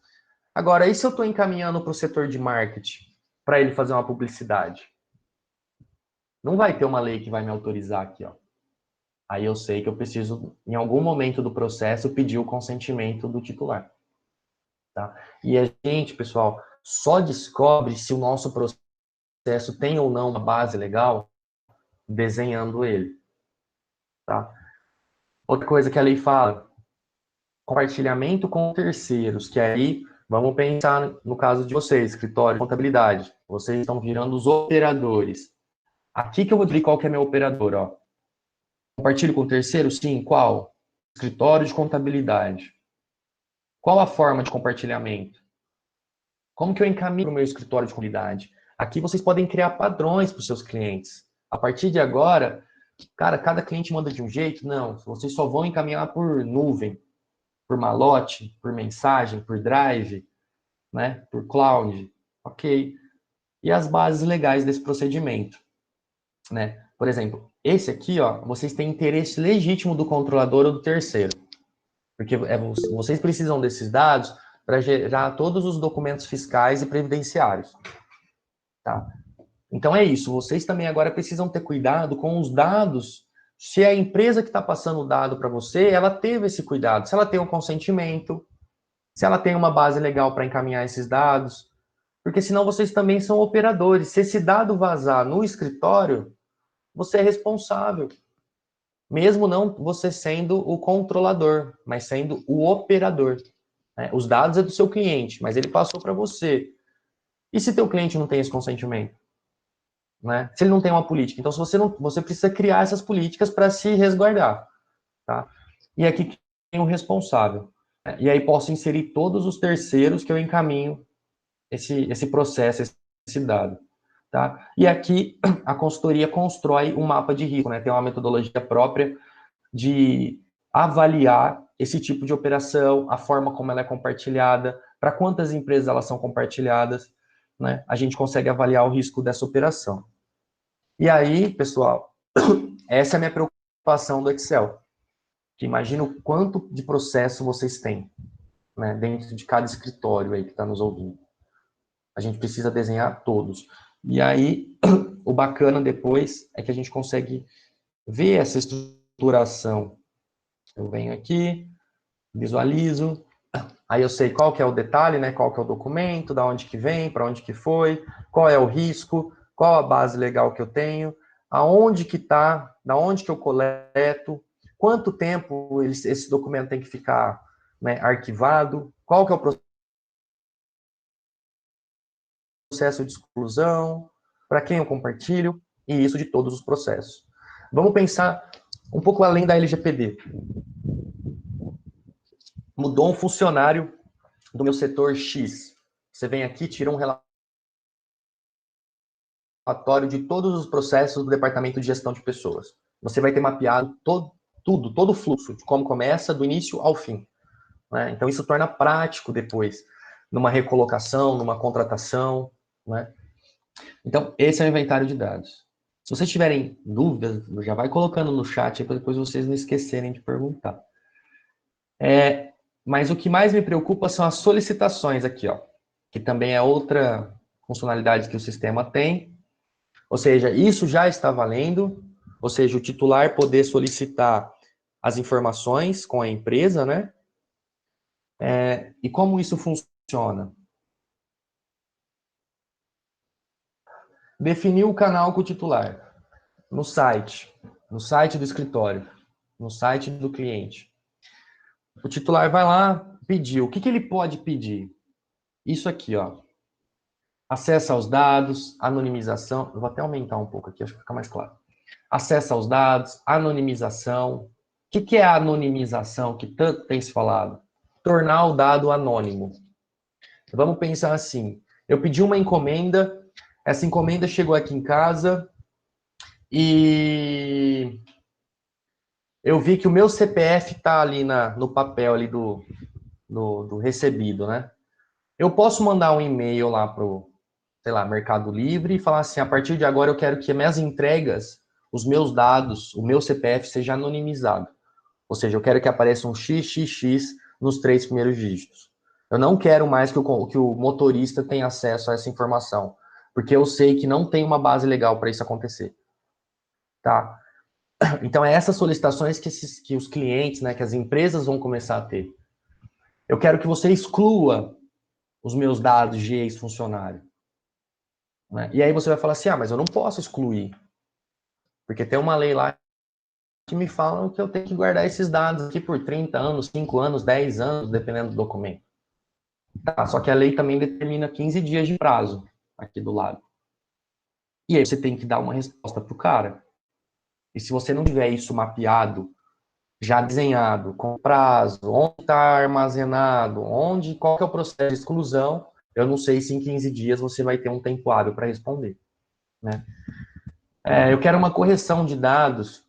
Agora, e se eu estou encaminhando para o setor de marketing, para ele fazer uma publicidade? Não vai ter uma lei que vai me autorizar aqui, ó. Aí eu sei que eu preciso, em algum momento do processo, pedir o consentimento do titular. Tá? E a gente, pessoal, só descobre se o nosso processo tem ou não uma base legal desenhando ele. Tá? Outra coisa que a lei fala, compartilhamento com terceiros, que aí, vamos pensar no caso de vocês, escritório de contabilidade. Vocês estão virando os operadores. Aqui que eu vou dizer qual que é meu operador, ó. Compartilho com terceiro? Sim. Qual? Escritório de contabilidade. Qual a forma de compartilhamento? Como que eu encaminho para o meu escritório de contabilidade? Aqui vocês podem criar padrões para os seus clientes. A partir de agora, cara, cada cliente manda de um jeito? Não. Vocês só vão encaminhar por nuvem, por malote, por mensagem, por drive, né? Por cloud. Ok. E as bases legais desse procedimento, né? Por exemplo, esse aqui, ó, vocês têm interesse legítimo do controlador ou do terceiro. Porque vocês precisam desses dados para gerar todos os documentos fiscais e previdenciários. Tá? Então é isso. Vocês também agora precisam ter cuidado com os dados. Se a empresa que está passando o dado para você, ela teve esse cuidado. Se ela tem um consentimento, se ela tem uma base legal para encaminhar esses dados. Porque senão vocês também são operadores. Se esse dado vazar no escritório, você é responsável. Mesmo não você sendo o controlador, mas sendo o operador. Né? Os dados é do seu cliente, mas ele passou para você. E se teu cliente não tem esse consentimento? Né? Se ele não tem uma política? Então, se você precisa criar essas políticas para se resguardar. Tá? E aqui tem um responsável. Né? E aí posso inserir todos os terceiros que eu encaminho esse processo, esse dado. Tá? E aqui a consultoria constrói um mapa de risco, né? Tem uma metodologia própria de avaliar esse tipo de operação, a forma como ela é compartilhada, para quantas empresas elas são compartilhadas, né? A gente consegue avaliar o risco dessa operação. E aí, pessoal, essa é a minha preocupação do Excel. Que imagina o quanto de processo vocês têm, né, dentro de cada escritório aí que está nos ouvindo. A gente precisa desenhar todos. E aí, o bacana depois é que a gente consegue ver essa estruturação. Eu venho aqui, visualizo, aí eu sei qual que é o detalhe, né? Qual que é o documento, da onde que vem, para onde que foi, qual é o risco, qual a base legal que eu tenho, aonde que está, da onde que eu coleto, quanto tempo esse documento tem que ficar, né, arquivado, qual que é o processo de exclusão, para quem eu compartilho, e isso de todos os processos. Vamos pensar um pouco além da LGPD. Mudou um funcionário do meu setor X. Você vem aqui, tira um relatório de todos os processos do departamento de gestão de pessoas. Você vai ter mapeado todo o fluxo, de como começa, do início ao fim. Né? Então, isso torna prático depois, numa recolocação, numa contratação. Né? Então, esse é o inventário de dados. Se vocês tiverem dúvidas, já vai colocando no chat para depois vocês não esquecerem de perguntar. Mas o que mais me preocupa são as solicitações aqui, ó, que também é outra funcionalidade que o sistema tem. Ou seja, isso já está valendo, ou seja, o titular poder solicitar as informações com a empresa, né? E como isso funciona? Definir o canal com o titular no site do escritório, no site do cliente. O titular vai lá pedir. O que ele pode pedir? Isso aqui, ó. Acesso aos dados, anonimização. Eu vou até aumentar um pouco aqui, acho que fica mais claro. Acesso aos dados, anonimização. O que é a anonimização que tanto tem se falado? Tornar o dado anônimo. Vamos pensar assim. Eu pedi uma encomenda, essa encomenda chegou aqui em casa e eu vi que o meu CPF está ali no papel ali do recebido, né? Eu posso mandar um e-mail lá pro, sei lá, Mercado Livre e falar assim, a partir de agora eu quero que minhas entregas, os meus dados, o meu CPF seja anonimizado. Ou seja, eu quero que apareça um XXX nos 3 primeiros dígitos. Eu não quero mais que o motorista tenha acesso a essa informação, porque eu sei que não tem uma base legal para isso acontecer. Tá? Então, é essas solicitações que os clientes, né, que as empresas vão começar a ter. Eu quero que você exclua os meus dados de ex-funcionário. Né? E aí você vai falar assim, mas eu não posso excluir, porque tem uma lei lá que me fala que eu tenho que guardar esses dados aqui por 30 anos, 5 anos, 10 anos, dependendo do documento. Tá, só que a lei também determina 15 dias de prazo aqui do lado. E aí você tem que dar uma resposta para o cara. E se você não tiver isso mapeado, já desenhado, com prazo, onde está armazenado, qual que é o processo de exclusão, eu não sei se em 15 dias você vai ter um tempo hábil para responder. Né? Eu quero uma correção de dados,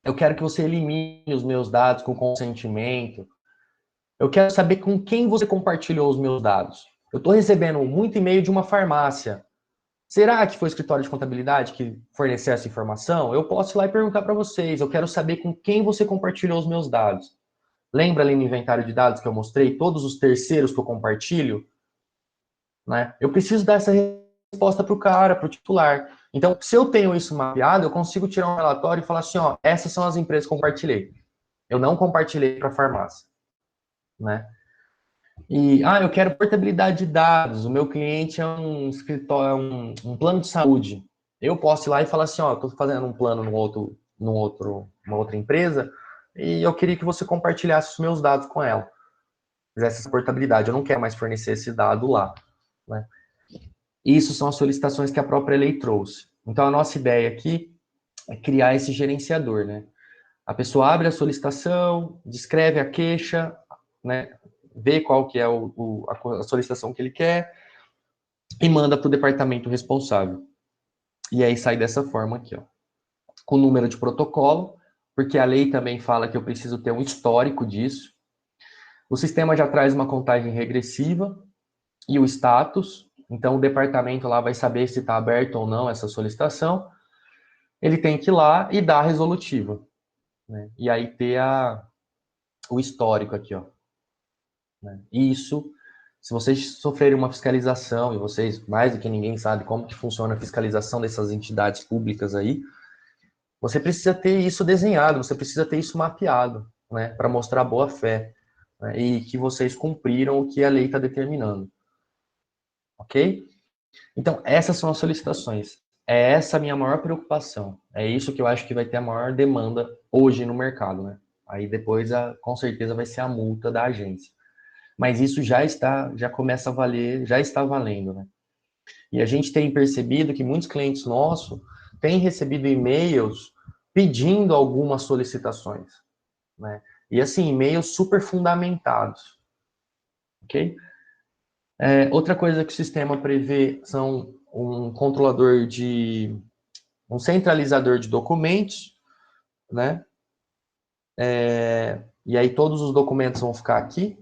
eu quero que você elimine os meus dados com consentimento, eu quero saber com quem você compartilhou os meus dados. Eu estou recebendo muito e-mail de uma farmácia. Será que foi o escritório de contabilidade que forneceu essa informação? Eu posso ir lá e perguntar para vocês. Eu quero saber com quem você compartilhou os meus dados. Lembra ali no inventário de dados que eu mostrei todos os terceiros que eu compartilho? Né? Eu preciso dar essa resposta para o cara, para o titular. Então, se eu tenho isso mapeado, eu consigo tirar um relatório e falar assim, ó, essas são as empresas que eu compartilhei. Eu não compartilhei para a farmácia. Né? E, eu quero portabilidade de dados, o meu cliente é um escritório, um plano de saúde. Eu posso ir lá e falar assim, ó, estou fazendo um plano uma outra empresa, e eu queria que você compartilhasse os meus dados com ela. Fizesse essa portabilidade, eu não quero mais fornecer esse dado lá. Né? Isso são as solicitações que a própria lei trouxe. Então, a nossa ideia aqui é criar esse gerenciador, né? A pessoa abre a solicitação, descreve a queixa, né? Vê qual que é a solicitação que ele quer e manda para o departamento responsável. E aí sai dessa forma aqui, ó, com o número de protocolo, porque a lei também fala que eu preciso ter um histórico disso. O sistema já traz uma contagem regressiva e o status, então o departamento lá vai saber se está aberto ou não essa solicitação. Ele tem que ir lá e dar a resolutiva, né? E aí ter o histórico aqui, ó. Né? Isso se vocês sofrerem uma fiscalização, e vocês, mais do que ninguém, sabe como que funciona a fiscalização dessas entidades públicas aí, você precisa ter isso desenhado, você precisa ter isso mapeado, né, para mostrar boa fé, né, e que vocês cumpriram o que a lei está determinando. Ok? Então, essas são as solicitações. É essa a minha maior preocupação. É isso que eu acho que vai ter a maior demanda hoje no mercado, né? Aí depois, com certeza, vai ser a multa da agência. Mas isso já começa a valer, já está valendo, né? E a gente tem percebido que muitos clientes nossos têm recebido e-mails pedindo algumas solicitações, né? E assim, e-mails super fundamentados, ok? Outra coisa que o sistema prevê são um centralizador de documentos, né? E aí todos os documentos vão ficar aqui,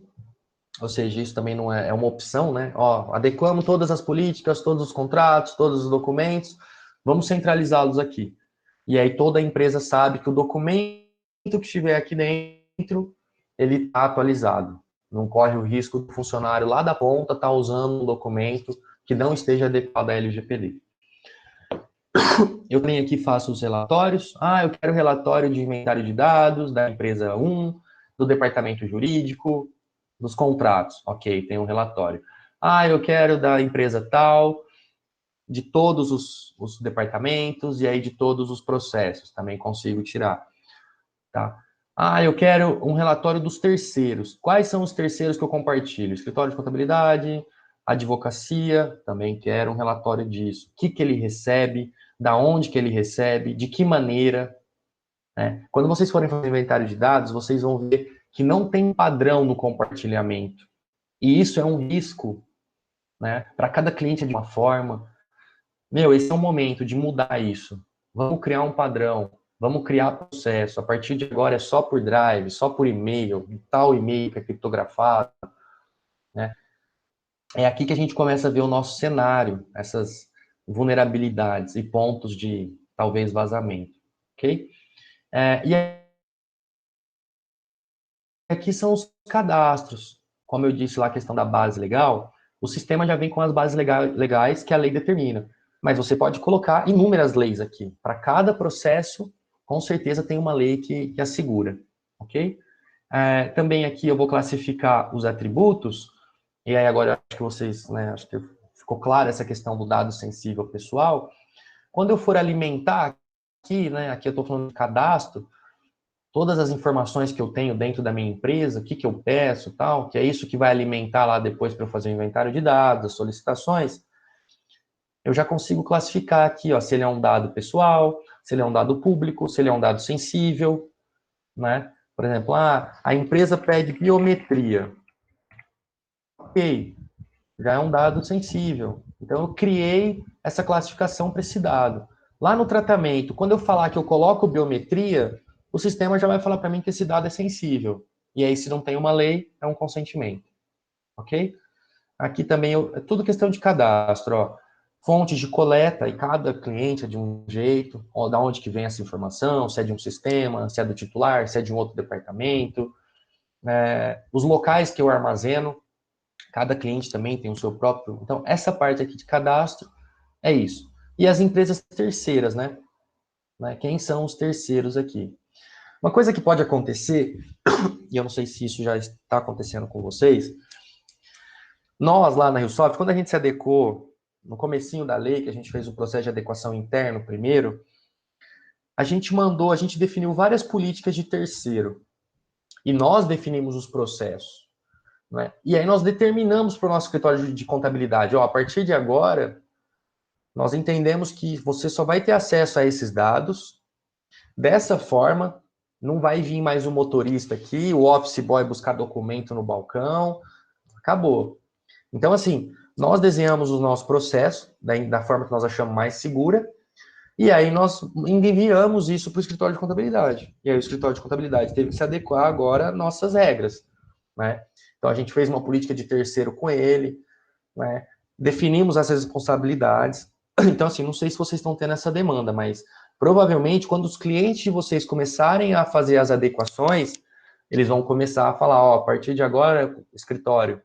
ou seja, isso também não é uma opção, né? Ó, adequamos todas as políticas, todos os contratos, todos os documentos, vamos centralizá-los aqui. E aí toda a empresa sabe que o documento que estiver aqui dentro, ele está atualizado. Não corre o risco do funcionário lá da ponta estar usando um documento que não esteja adequado à LGPD. Eu também aqui faço os relatórios. Eu quero relatório de inventário de dados da empresa 1, do departamento jurídico, dos contratos. Ok, tem um relatório. Eu quero da empresa tal, de todos os departamentos e aí de todos os processos. Também consigo tirar. Tá? Eu quero um relatório dos terceiros. Quais são os terceiros que eu compartilho? Escritório de contabilidade, advocacia, também quero um relatório disso. O que ele recebe, da onde que ele recebe, de que maneira. Né? Quando vocês forem fazer inventário de dados, vocês vão ver que não tem padrão no compartilhamento. E isso é um risco, né? Para cada cliente é de uma forma. Esse é o momento de mudar isso. Vamos criar um padrão, vamos criar processo. A partir de agora é só por drive, só por e-mail, tal e-mail que é criptografado, né? É aqui que a gente começa a ver o nosso cenário, essas vulnerabilidades e pontos de, talvez, vazamento, ok? E aqui são os cadastros. Como eu disse lá, a questão da base legal, o sistema já vem com as bases legais que a lei determina. Mas você pode colocar inúmeras leis aqui. Para cada processo, com certeza tem uma lei que assegura, ok? Também aqui eu vou classificar os atributos, e aí agora acho que vocês, né, acho que ficou clara essa questão do dado sensível pessoal. Quando eu for alimentar aqui, né, aqui eu estou falando de cadastro, todas as informações que eu tenho dentro da minha empresa, o que eu peço, tal, que é isso que vai alimentar lá depois para eu fazer o inventário de dados, solicitações, eu já consigo classificar aqui, ó, se ele é um dado pessoal, se ele é um dado público, se ele é um dado sensível, né? Por exemplo, a empresa pede biometria. Ok, já é um dado sensível. Então, eu criei essa classificação para esse dado. Lá no tratamento, quando eu falar que eu coloco biometria, o sistema já vai falar para mim que esse dado é sensível. E aí, se não tem uma lei, é um consentimento. Ok? Aqui também é tudo questão de cadastro, ó. Fontes de coleta, e cada cliente é de um jeito, ó, da onde que vem essa informação, se é de um sistema, se é do titular, se é de um outro departamento. Os locais que eu armazeno, cada cliente também tem o seu próprio. Então, essa parte aqui de cadastro é isso. E as empresas terceiras, né? Quem são os terceiros aqui? Uma coisa que pode acontecer, e eu não sei se isso já está acontecendo com vocês, nós lá na RioSoft, quando a gente se adequou, no comecinho da lei, que a gente fez o processo de adequação interno primeiro, a gente definiu várias políticas de terceiro. E nós definimos os processos. Né? E aí nós determinamos para o nosso escritório de contabilidade, ó, a partir de agora, nós entendemos que você só vai ter acesso a esses dados, dessa forma, não vai vir mais o motorista aqui, o office boy buscar documento no balcão, acabou. Então, assim, nós desenhamos o nosso processo da forma que nós achamos mais segura, e aí nós enviamos isso para o escritório de contabilidade. E aí o escritório de contabilidade teve que se adequar agora às nossas regras, né? Então, a gente fez uma política de terceiro com ele, né? Definimos as responsabilidades. Então, assim, não sei se vocês estão tendo essa demanda, mas provavelmente, quando os clientes de vocês começarem a fazer as adequações, eles vão começar a falar, ó, a partir de agora, escritório,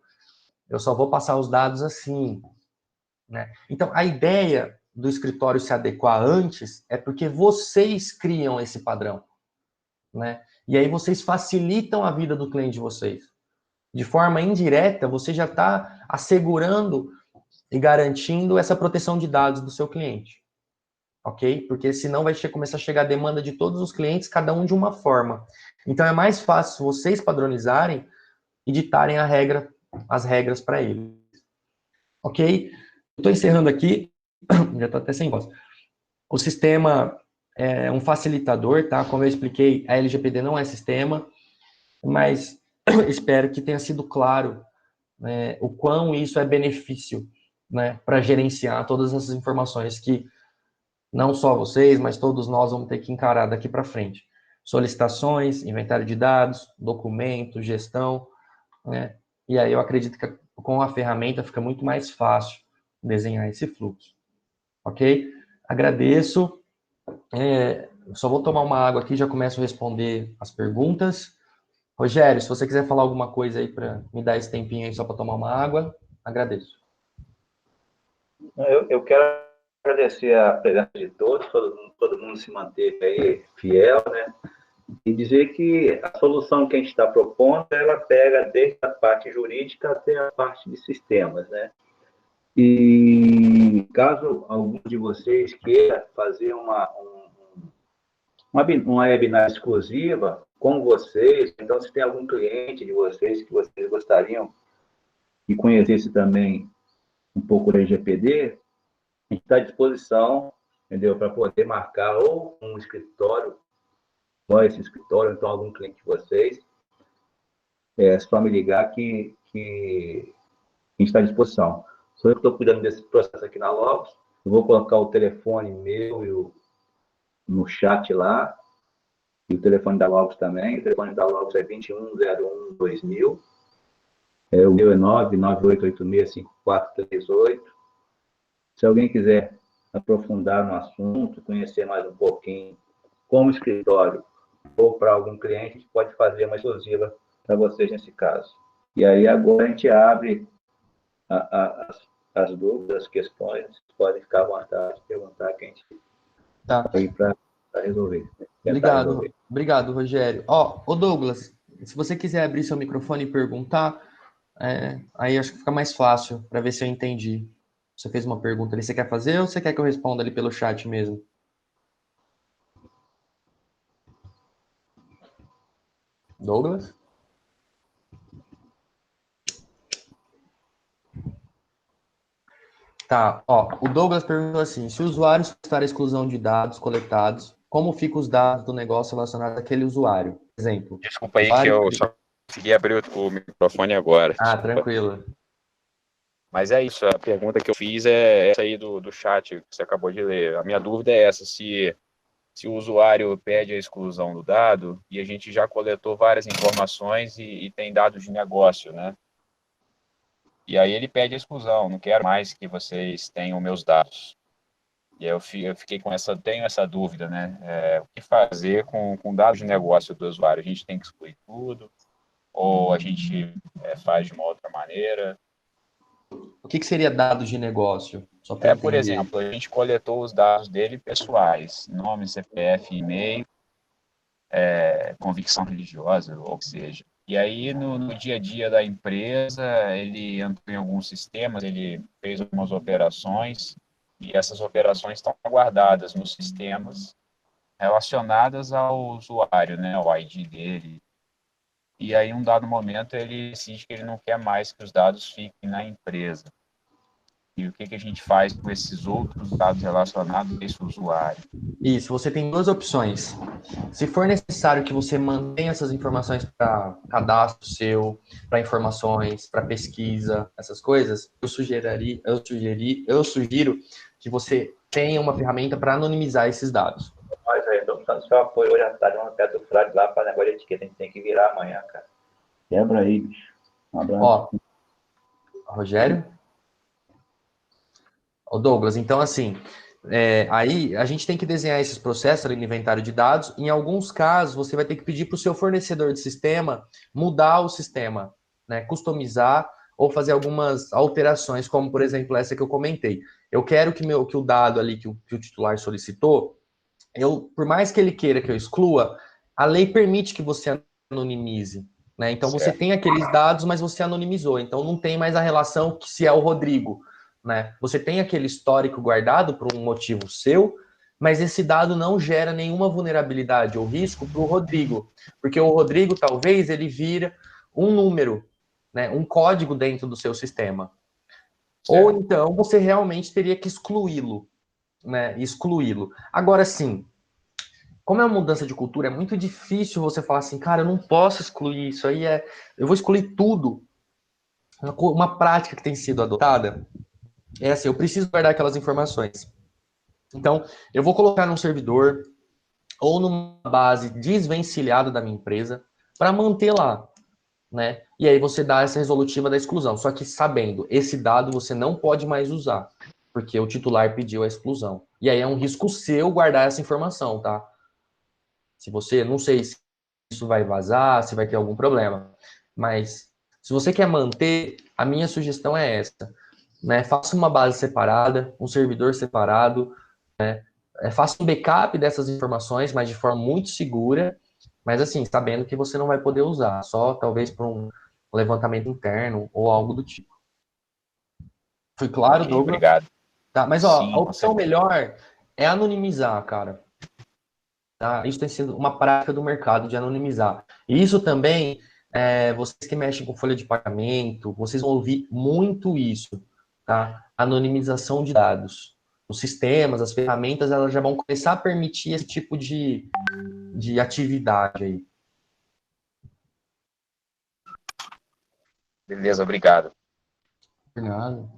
eu só vou passar os dados assim, né? Então, a ideia do escritório se adequar antes é porque vocês criam esse padrão, né? E aí vocês facilitam a vida do cliente de vocês. De forma indireta, você já está assegurando e garantindo essa proteção de dados do seu cliente, ok? Porque senão vai começar a chegar a demanda de todos os clientes, cada um de uma forma. Então é mais fácil vocês padronizarem e ditarem as regras para eles, ok? Estou encerrando aqui, já estou até sem voz. O sistema é um facilitador, tá? Como eu expliquei, a LGPD não é sistema, mas espero que tenha sido claro, né, o quão isso é benefício, né, para gerenciar todas essas informações que não só vocês, mas todos nós vamos ter que encarar daqui para frente. Solicitações, inventário de dados, documento, gestão, né? E aí eu acredito que com a ferramenta fica muito mais fácil desenhar esse fluxo. Ok? Agradeço. Só vou tomar uma água aqui, já começo a responder as perguntas. Rogério, se você quiser falar alguma coisa aí para me dar esse tempinho aí só para tomar uma água, agradeço. Eu quero agradecer a presença de todos, todo mundo se manteve aí fiel, né? E dizer que a solução que a gente está propondo, ela pega desde a parte jurídica até a parte de sistemas, né? E caso algum de vocês queira fazer uma webinar exclusiva com vocês, então se tem algum cliente de vocês que vocês gostariam que conhecesse também um pouco da LGPD, a gente está à disposição, entendeu? Para poder marcar ou um escritório, ou esse escritório, então algum cliente de vocês, é só me ligar que a gente está à disposição. Sou eu que estou cuidando desse processo aqui na Logos, eu vou colocar o telefone meu no chat lá, e o telefone da Logos também. O telefone da Logos é 2101-2000. O meu é 998865438. Se alguém quiser aprofundar no assunto, conhecer mais um pouquinho como escritório ou para algum cliente, a gente pode fazer uma exclusiva para vocês nesse caso. E aí agora a gente abre as dúvidas, as questões, vocês podem ficar à vontade, perguntar que a gente tá aí para resolver. Obrigado, Rogério. Ô Douglas, se você quiser abrir seu microfone e perguntar, aí acho que fica mais fácil para ver se eu entendi. Você fez uma pergunta ali, você quer fazer ou você quer que eu responda ali pelo chat mesmo? Douglas? Tá, o Douglas perguntou assim, se o usuário solicitar a exclusão de dados coletados, como ficam os dados do negócio relacionado àquele usuário? Por exemplo. Desculpa aí que eu só consegui abrir o microfone agora. Tranquilo. Mas é isso, a pergunta que eu fiz é essa aí do chat que você acabou de ler. A minha dúvida é essa, se o usuário pede a exclusão do dado e a gente já coletou várias informações e tem dados de negócio, né? E aí ele pede a exclusão, não quero mais que vocês tenham meus dados. E aí eu fiquei tenho essa dúvida, né? O que fazer com dados de negócio do usuário? A gente tem que excluir tudo? Ou a gente faz de uma outra maneira? O que seria dados de negócio? Por exemplo, a gente coletou os dados dele pessoais, nome, CPF, e-mail, convicção religiosa, ou o que seja. E aí, no dia a dia da empresa, ele entrou em alguns sistemas, ele fez algumas operações, e essas operações estão guardadas nos sistemas relacionadas ao usuário, né, ao ID dele. E aí, em um dado momento, ele decide que ele não quer mais que os dados fiquem na empresa. E o que a gente faz com esses outros dados relacionados a esse usuário? Isso, você tem duas opções. Se for necessário que você mantenha essas informações para cadastro seu, para informações, para pesquisa, essas coisas, eu sugiro que você tenha uma ferramenta para anonimizar esses dados. Mas aí, estou precisando do seu apoio hoje à tarde, uma pedra do frade lá para negócio de etiqueta, a gente tem que virar amanhã, cara. Quebra aí, bicho. Um abraço. Rogério? Douglas, então assim, aí a gente tem que desenhar esses processos ali no inventário de dados. Em alguns casos, você vai ter que pedir para o seu fornecedor de sistema mudar o sistema, né? Customizar ou fazer algumas alterações, como, por exemplo, essa que eu comentei. Eu quero que o dado ali que o titular solicitou, por mais que ele queira que eu exclua, a lei permite que você anonimize, né? Então, você tem aqueles dados, mas você anonimizou. Então, não tem mais a relação que se é o Rodrigo, né? Você tem aquele histórico guardado por um motivo seu, mas esse dado não gera nenhuma vulnerabilidade ou risco para o Rodrigo, porque o Rodrigo, talvez, ele vira um número, né? Um código dentro do seu sistema. Certo. Ou então, você realmente teria que excluí-lo, né? Excluí-lo. Agora, sim, como é uma mudança de cultura, é muito difícil você falar assim, cara, eu não posso excluir isso aí, eu vou excluir tudo. Uma prática que tem sido adotada é assim, eu preciso guardar aquelas informações. Então, eu vou colocar num servidor ou numa base desvencilhada da minha empresa para manter lá, né? E aí você dá essa resolutiva da exclusão. Só que sabendo, esse dado você não pode mais usar, porque o titular pediu a exclusão. E aí é um risco seu guardar essa informação, tá? Se você, não sei se isso vai vazar, se vai ter algum problema, mas se você quer manter, a minha sugestão é essa, né? Faça uma base separada, um servidor separado, né? Faça um backup dessas informações, mas de forma muito segura, mas assim, sabendo que você não vai poder usar, só talvez por um levantamento interno ou algo do tipo. Foi claro, Douglas? Obrigado. Tá, mas ó, sim, a opção melhor é anonimizar, cara. Tá? Isso tem sido uma prática do mercado de anonimizar. E isso também, vocês que mexem com folha de pagamento, vocês vão ouvir muito isso, tá? Anonimização de dados. Os sistemas, as ferramentas, elas já vão começar a permitir esse tipo de atividade aí. Beleza, obrigado. Obrigado.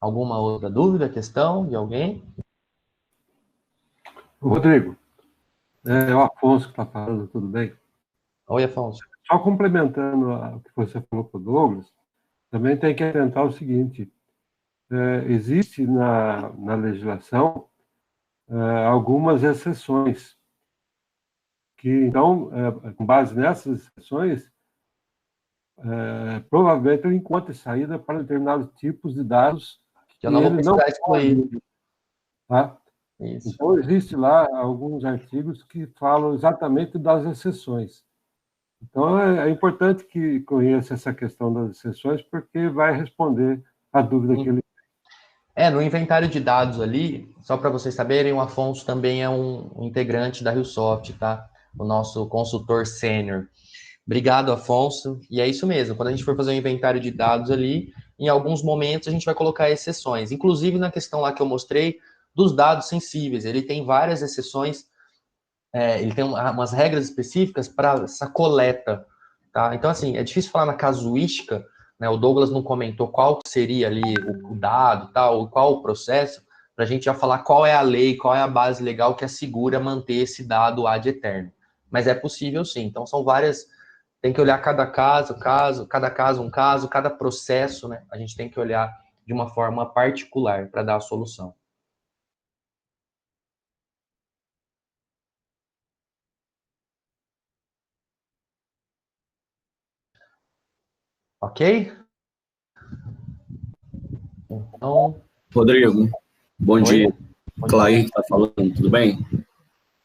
Alguma outra dúvida, questão de alguém? Rodrigo, é o Afonso que está falando, tudo bem? Oi, Afonso. Só complementando o que você falou para o Douglas, também tem que atentar o seguinte, existe na legislação algumas exceções, que então, com base nessas exceções, provavelmente ele encontra saída para determinados tipos de dados que eu não vou precisar excluir. Tá? Então, existe lá alguns artigos que falam exatamente das exceções. Então, é importante que conheça essa questão das exceções, porque vai responder a dúvida que ele tem. No inventário de dados ali, só para vocês saberem, o Afonso também é um integrante da RioSoft, tá? O nosso consultor sênior. Obrigado, Afonso. E é isso mesmo, quando a gente for fazer um inventário de dados ali, em alguns momentos a gente vai colocar exceções. Inclusive, na questão lá que eu mostrei, dos dados sensíveis, ele tem várias exceções, ele tem umas regras específicas para essa coleta, tá? Então, assim, é difícil falar na casuística, né? O Douglas não comentou qual seria ali o dado, tal, qual o processo, para a gente já falar qual é a lei, qual é a base legal que assegura manter esse dado ad eterno. Mas é possível sim, então são várias, tem que olhar cada caso, um caso, cada processo, né? A gente tem que olhar de uma forma particular para dar a solução. Ok? Então... Rodrigo, bom dia. Clair está falando, tudo bem?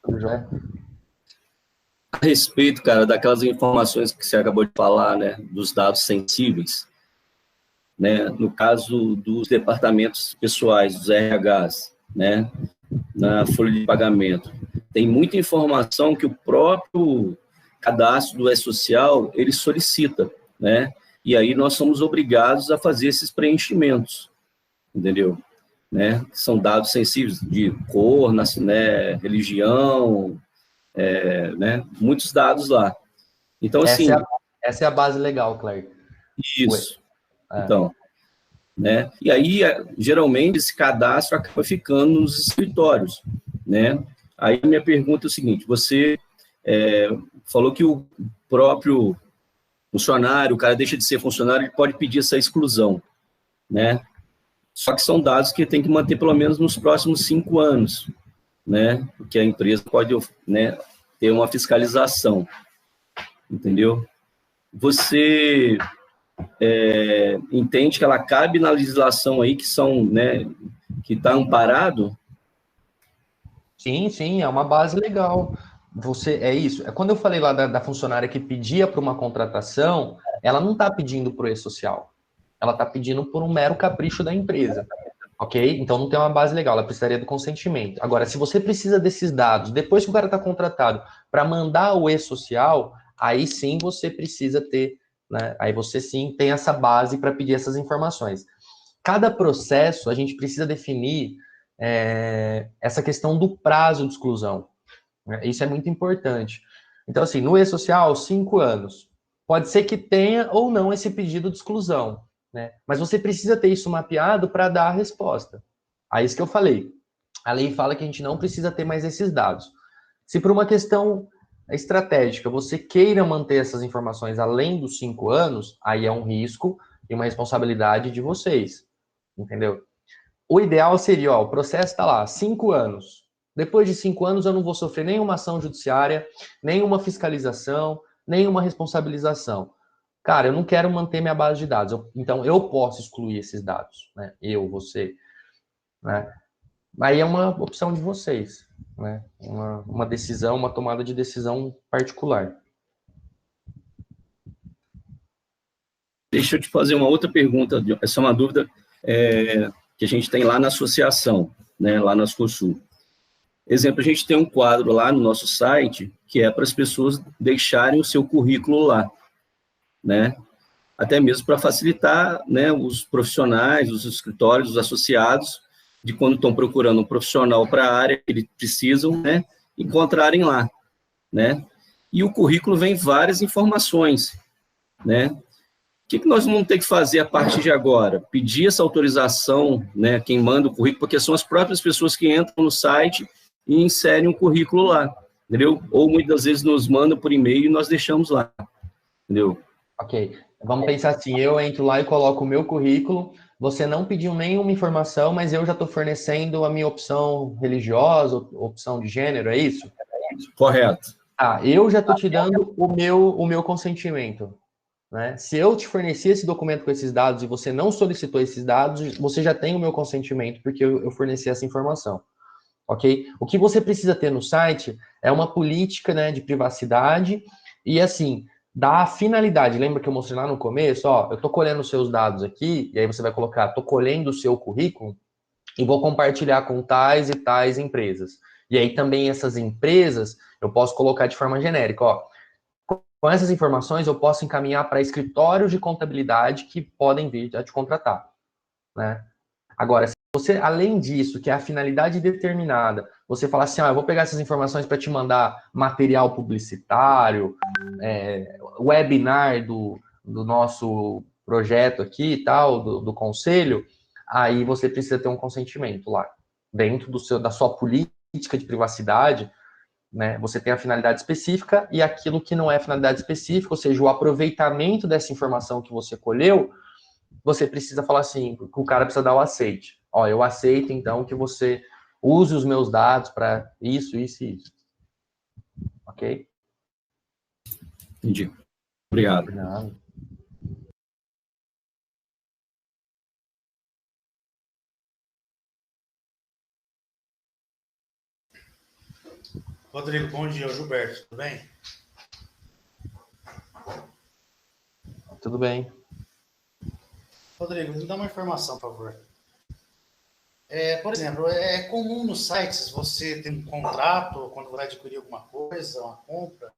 Tudo já. A respeito, cara, daquelas informações que você acabou de falar, né, dos dados sensíveis, né, no caso dos departamentos pessoais, dos RHs, né, na folha de pagamento, tem muita informação que o próprio cadastro do E-Social, ele solicita, né, e aí nós somos obrigados a fazer esses preenchimentos, entendeu? Né, são dados sensíveis de cor, né, religião, né, muitos dados lá. Então, assim... Essa é a base legal, Clair. Isso. Então, né, e aí, geralmente, esse cadastro acaba ficando nos escritórios, né? Aí, minha pergunta é o seguinte, você falou que o próprio funcionário, o cara deixa de ser funcionário, ele pode pedir essa exclusão, né? Só que são dados que tem que manter pelo menos nos próximos 5 anos, né? Porque a empresa pode, né, ter uma fiscalização, entendeu? Você entende que ela cabe na legislação aí que são, né, que está amparado? Sim, sim, é uma base legal. É isso. Quando eu falei lá da funcionária que pedia para uma contratação, ela não está pedindo para o E-Social. Ela está pedindo por um mero capricho da empresa. Ok? Então não tem uma base legal, ela precisaria do consentimento. Agora, se você precisa desses dados, depois que o cara está contratado, para mandar o E-Social, aí sim você precisa ter, né? Aí você sim tem essa base para pedir essas informações. Cada processo, a gente precisa definir essa questão do prazo de exclusão. Né? Isso é muito importante. Então, assim, no E-Social, 5 anos. Pode ser que tenha ou não esse pedido de exclusão. Né? Mas você precisa ter isso mapeado para dar a resposta. Aí isso que eu falei. A lei fala que a gente não precisa ter mais esses dados. Se por uma questão estratégica você queira manter essas informações além dos 5 anos, aí é um risco e uma responsabilidade de vocês. Entendeu? O ideal seria, ó, o processo está lá, 5 anos. Depois de 5 anos eu não vou sofrer nenhuma ação judiciária, nenhuma fiscalização, nenhuma responsabilização. Cara, eu não quero manter minha base de dados, então eu posso excluir esses dados, né? Eu, você, né? Aí é uma opção de vocês, né? Uma decisão, uma tomada de decisão particular. Deixa eu te fazer uma outra pergunta, essa é uma dúvida que a gente tem lá na associação, né, lá na Ascosul. Exemplo, a gente tem um quadro lá no nosso site que é para as pessoas deixarem o seu currículo lá, né? Até mesmo para facilitar, né, os profissionais, os escritórios, os associados, de quando estão procurando um profissional para a área que eles precisam, né, encontrarem lá, né? E o currículo vem várias informações, né? O que nós vamos ter que fazer a partir de agora? Pedir essa autorização, né, quem manda o currículo, porque são as próprias pessoas que entram no site e inserem um currículo lá, entendeu? Ou muitas vezes nos mandam por e-mail e nós deixamos lá, entendeu? Ok, vamos pensar assim, eu entro lá e coloco o meu currículo, você não pediu nenhuma informação, mas eu já estou fornecendo a minha opção religiosa, opção de gênero, é isso? Correto. Eu já estou te dando o meu consentimento. Né? Se eu te forneci esse documento com esses dados e você não solicitou esses dados, você já tem o meu consentimento, porque eu forneci essa informação. Ok? O que você precisa ter no site é uma política, né, de privacidade e, assim, da finalidade. Lembra que eu mostrei lá no começo? Ó, eu estou colhendo os seus dados aqui, e aí você vai colocar, estou colhendo o seu currículo e vou compartilhar com tais e tais empresas. E aí também essas empresas, eu posso colocar de forma genérica, ó, com essas informações, eu posso encaminhar para escritórios de contabilidade que podem vir a te contratar. Né? Agora, se você, além disso, que é a finalidade determinada, você falar assim, eu vou pegar essas informações para te mandar material publicitário, webinar do nosso projeto aqui e tal, do conselho, aí você precisa ter um consentimento lá. Dentro da sua política de privacidade, né, você tem a finalidade específica e aquilo que não é finalidade específica, ou seja, o aproveitamento dessa informação que você colheu, você precisa falar assim, o cara precisa dar o aceite. Ó, eu aceito, então, que você use os meus dados para isso, isso e isso. Ok? Entendi. Obrigado. Não. Rodrigo, bom dia. Gilberto, tudo bem? Tudo bem. Rodrigo, me dá uma informação, por favor. Por exemplo, é comum nos sites você ter um contrato, quando vai adquirir alguma coisa, uma compra,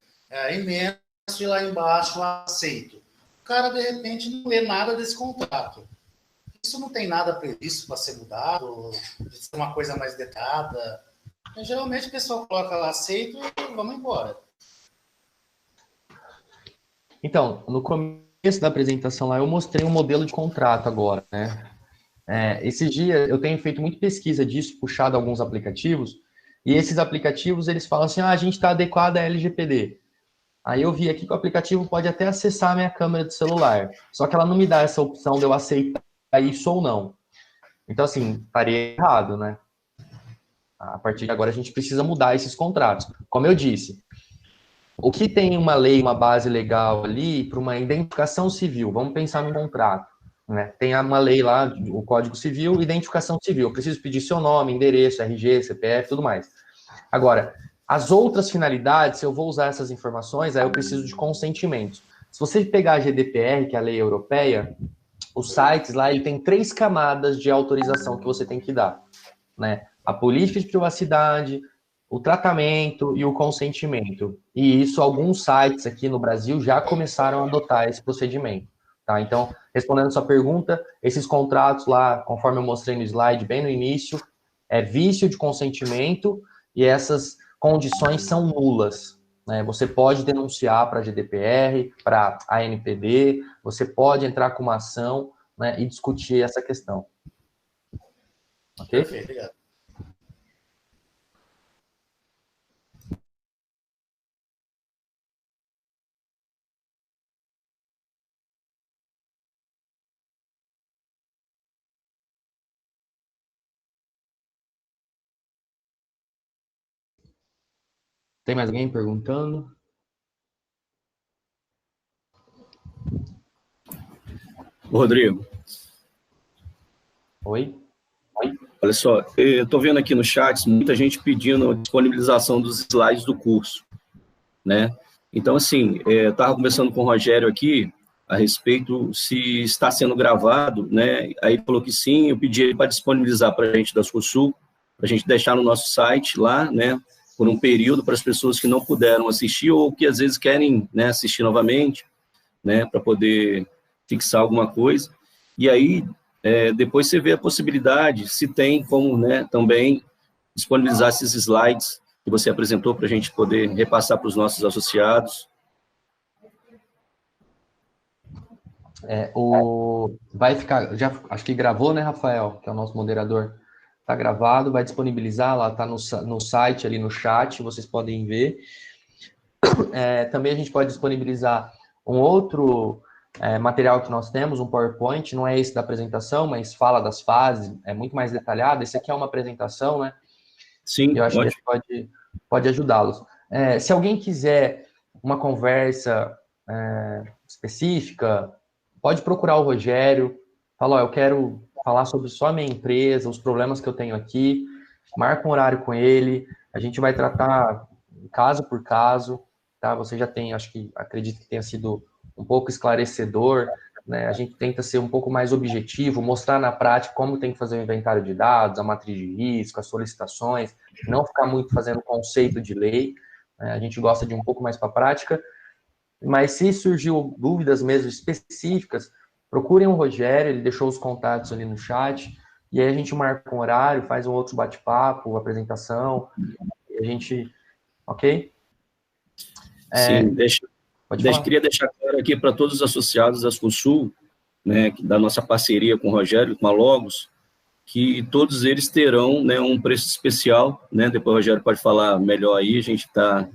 imenso, e lá embaixo aceito. O cara, de repente, não lê nada desse contrato. Isso não tem nada previsto para ser mudado, de ser uma coisa mais detalhada. Geralmente o pessoal coloca lá aceito e vamos embora. Então, no começo da apresentação lá, eu mostrei um modelo de contrato agora, né? Esses dias eu tenho feito muita pesquisa disso, puxado alguns aplicativos, e esses aplicativos, eles falam assim, a gente está adequado à LGPD. Aí eu vi aqui que o aplicativo pode até acessar a minha câmera de celular, só que ela não me dá essa opção de eu aceitar isso ou não. Então, assim, estaria errado, né? A partir de agora a gente precisa mudar esses contratos. Como eu disse, O que tem uma lei, uma base legal ali para uma identificação civil? Vamos pensar no contrato, né? Tem uma lei lá, o Código Civil, identificação civil. Eu preciso pedir seu nome, endereço, RG, CPF, tudo mais. Agora, as outras finalidades, se eu vou usar essas informações, aí eu preciso de consentimento. Se você pegar a GDPR, que é a lei europeia, os sites lá, ele tem 3 camadas de autorização que você tem que dar, né? A política de privacidade, o tratamento e o consentimento. E isso, alguns sites aqui no Brasil já começaram a adotar esse procedimento, tá? Então, respondendo a sua pergunta, esses contratos lá, conforme eu mostrei no slide bem no início, é vício de consentimento e essas condições são nulas, né? Você pode denunciar para a GDPR, para a ANPD, você pode entrar com uma ação, né, e discutir essa questão. Ok? Perfeito, obrigado. Tem mais alguém perguntando? Rodrigo. Oi? Olha só, eu estou vendo aqui no chat muita gente pedindo a disponibilização dos slides do curso, né? Então, assim, eu estava conversando com o Rogério aqui a respeito se está sendo gravado, né? Aí ele falou que sim, eu pedi ele para disponibilizar para a gente da Sul, para a gente deixar no nosso site lá, né? Por um período para as pessoas que não puderam assistir ou que às vezes querem, né, assistir novamente, né? Para poder fixar alguma coisa. E aí, depois você vê a possibilidade, se tem como, né, também disponibilizar esses slides que você apresentou para a gente poder repassar para os nossos associados. Vai ficar, já acho que gravou, né, Rafael, que é o nosso moderador, está gravado, vai disponibilizar, lá está no site, ali no chat, vocês podem ver. Também a gente pode disponibilizar um outro material que nós temos, um PowerPoint, não é esse da apresentação, mas fala das fases, é muito mais detalhado. Esse aqui é uma apresentação, né? Sim, eu acho que esse pode ajudá-los. Se alguém quiser uma conversa específica, pode procurar o Rogério, fala, eu quero falar sobre só a minha empresa, os problemas que eu tenho aqui, marca um horário com ele, a gente vai tratar caso por caso, tá? Você já tem, acredito que tenha sido um pouco esclarecedor, né? A gente tenta ser um pouco mais objetivo, mostrar na prática como tem que fazer o inventário de dados, a matriz de risco, as solicitações, não ficar muito fazendo conceito de lei, né? A gente gosta de um pouco mais para a prática, mas se surgiu dúvidas mesmo específicas, procurem o Rogério, ele deixou os contatos ali no chat, e aí a gente marca um horário, faz um outro bate-papo, apresentação, e a gente... Ok? Sim, queria deixar claro aqui para todos os associados da Sul, né, da nossa parceria com o Rogério, com a Logos, que todos eles terão, né, um preço especial, né? Depois o Rogério pode falar melhor aí, a gente está,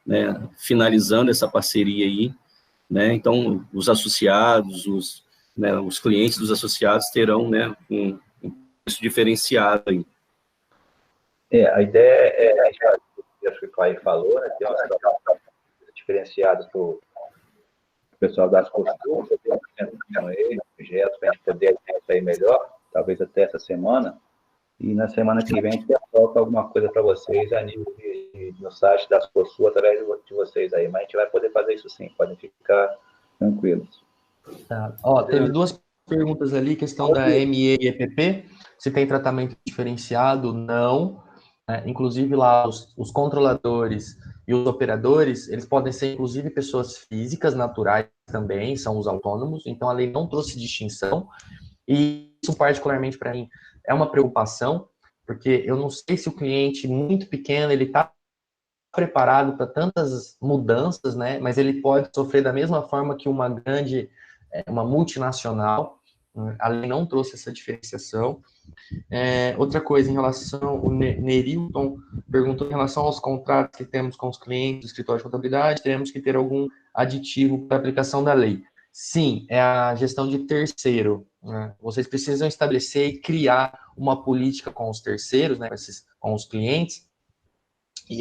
né, finalizando essa parceria aí, né? Então, os associados, os clientes dos associados terão, né, um preço diferenciado aí. A ideia é, acho que o Clay falou, né, ter umas diferenciadas para o pessoal das costuras, com ele, projetos, para a gente poder sair melhor, talvez até essa semana, e na semana que vem a gente coloca alguma coisa para vocês a nível no site das Cosul, através de vocês aí, mas a gente vai poder fazer isso sim, podem ficar tranquilos. Tá. Teve 2 perguntas ali, questão da ME e EPP, se tem tratamento diferenciado, não. Inclusive lá os controladores e os operadores, eles podem ser inclusive pessoas físicas naturais também, são os autônomos, então a lei não trouxe distinção, e isso particularmente para mim é uma preocupação, porque eu não sei se o cliente muito pequeno, ele está preparado para tantas mudanças, né, mas ele pode sofrer da mesma forma que uma multinacional, a lei não trouxe essa diferenciação. Outra coisa, em relação, o Nerilton perguntou em relação aos contratos que temos com os clientes do escritório de contabilidade, teremos que ter algum aditivo para aplicação da lei. Sim, é a gestão de terceiro, né? Vocês precisam estabelecer e criar uma política com os terceiros, né, com os clientes,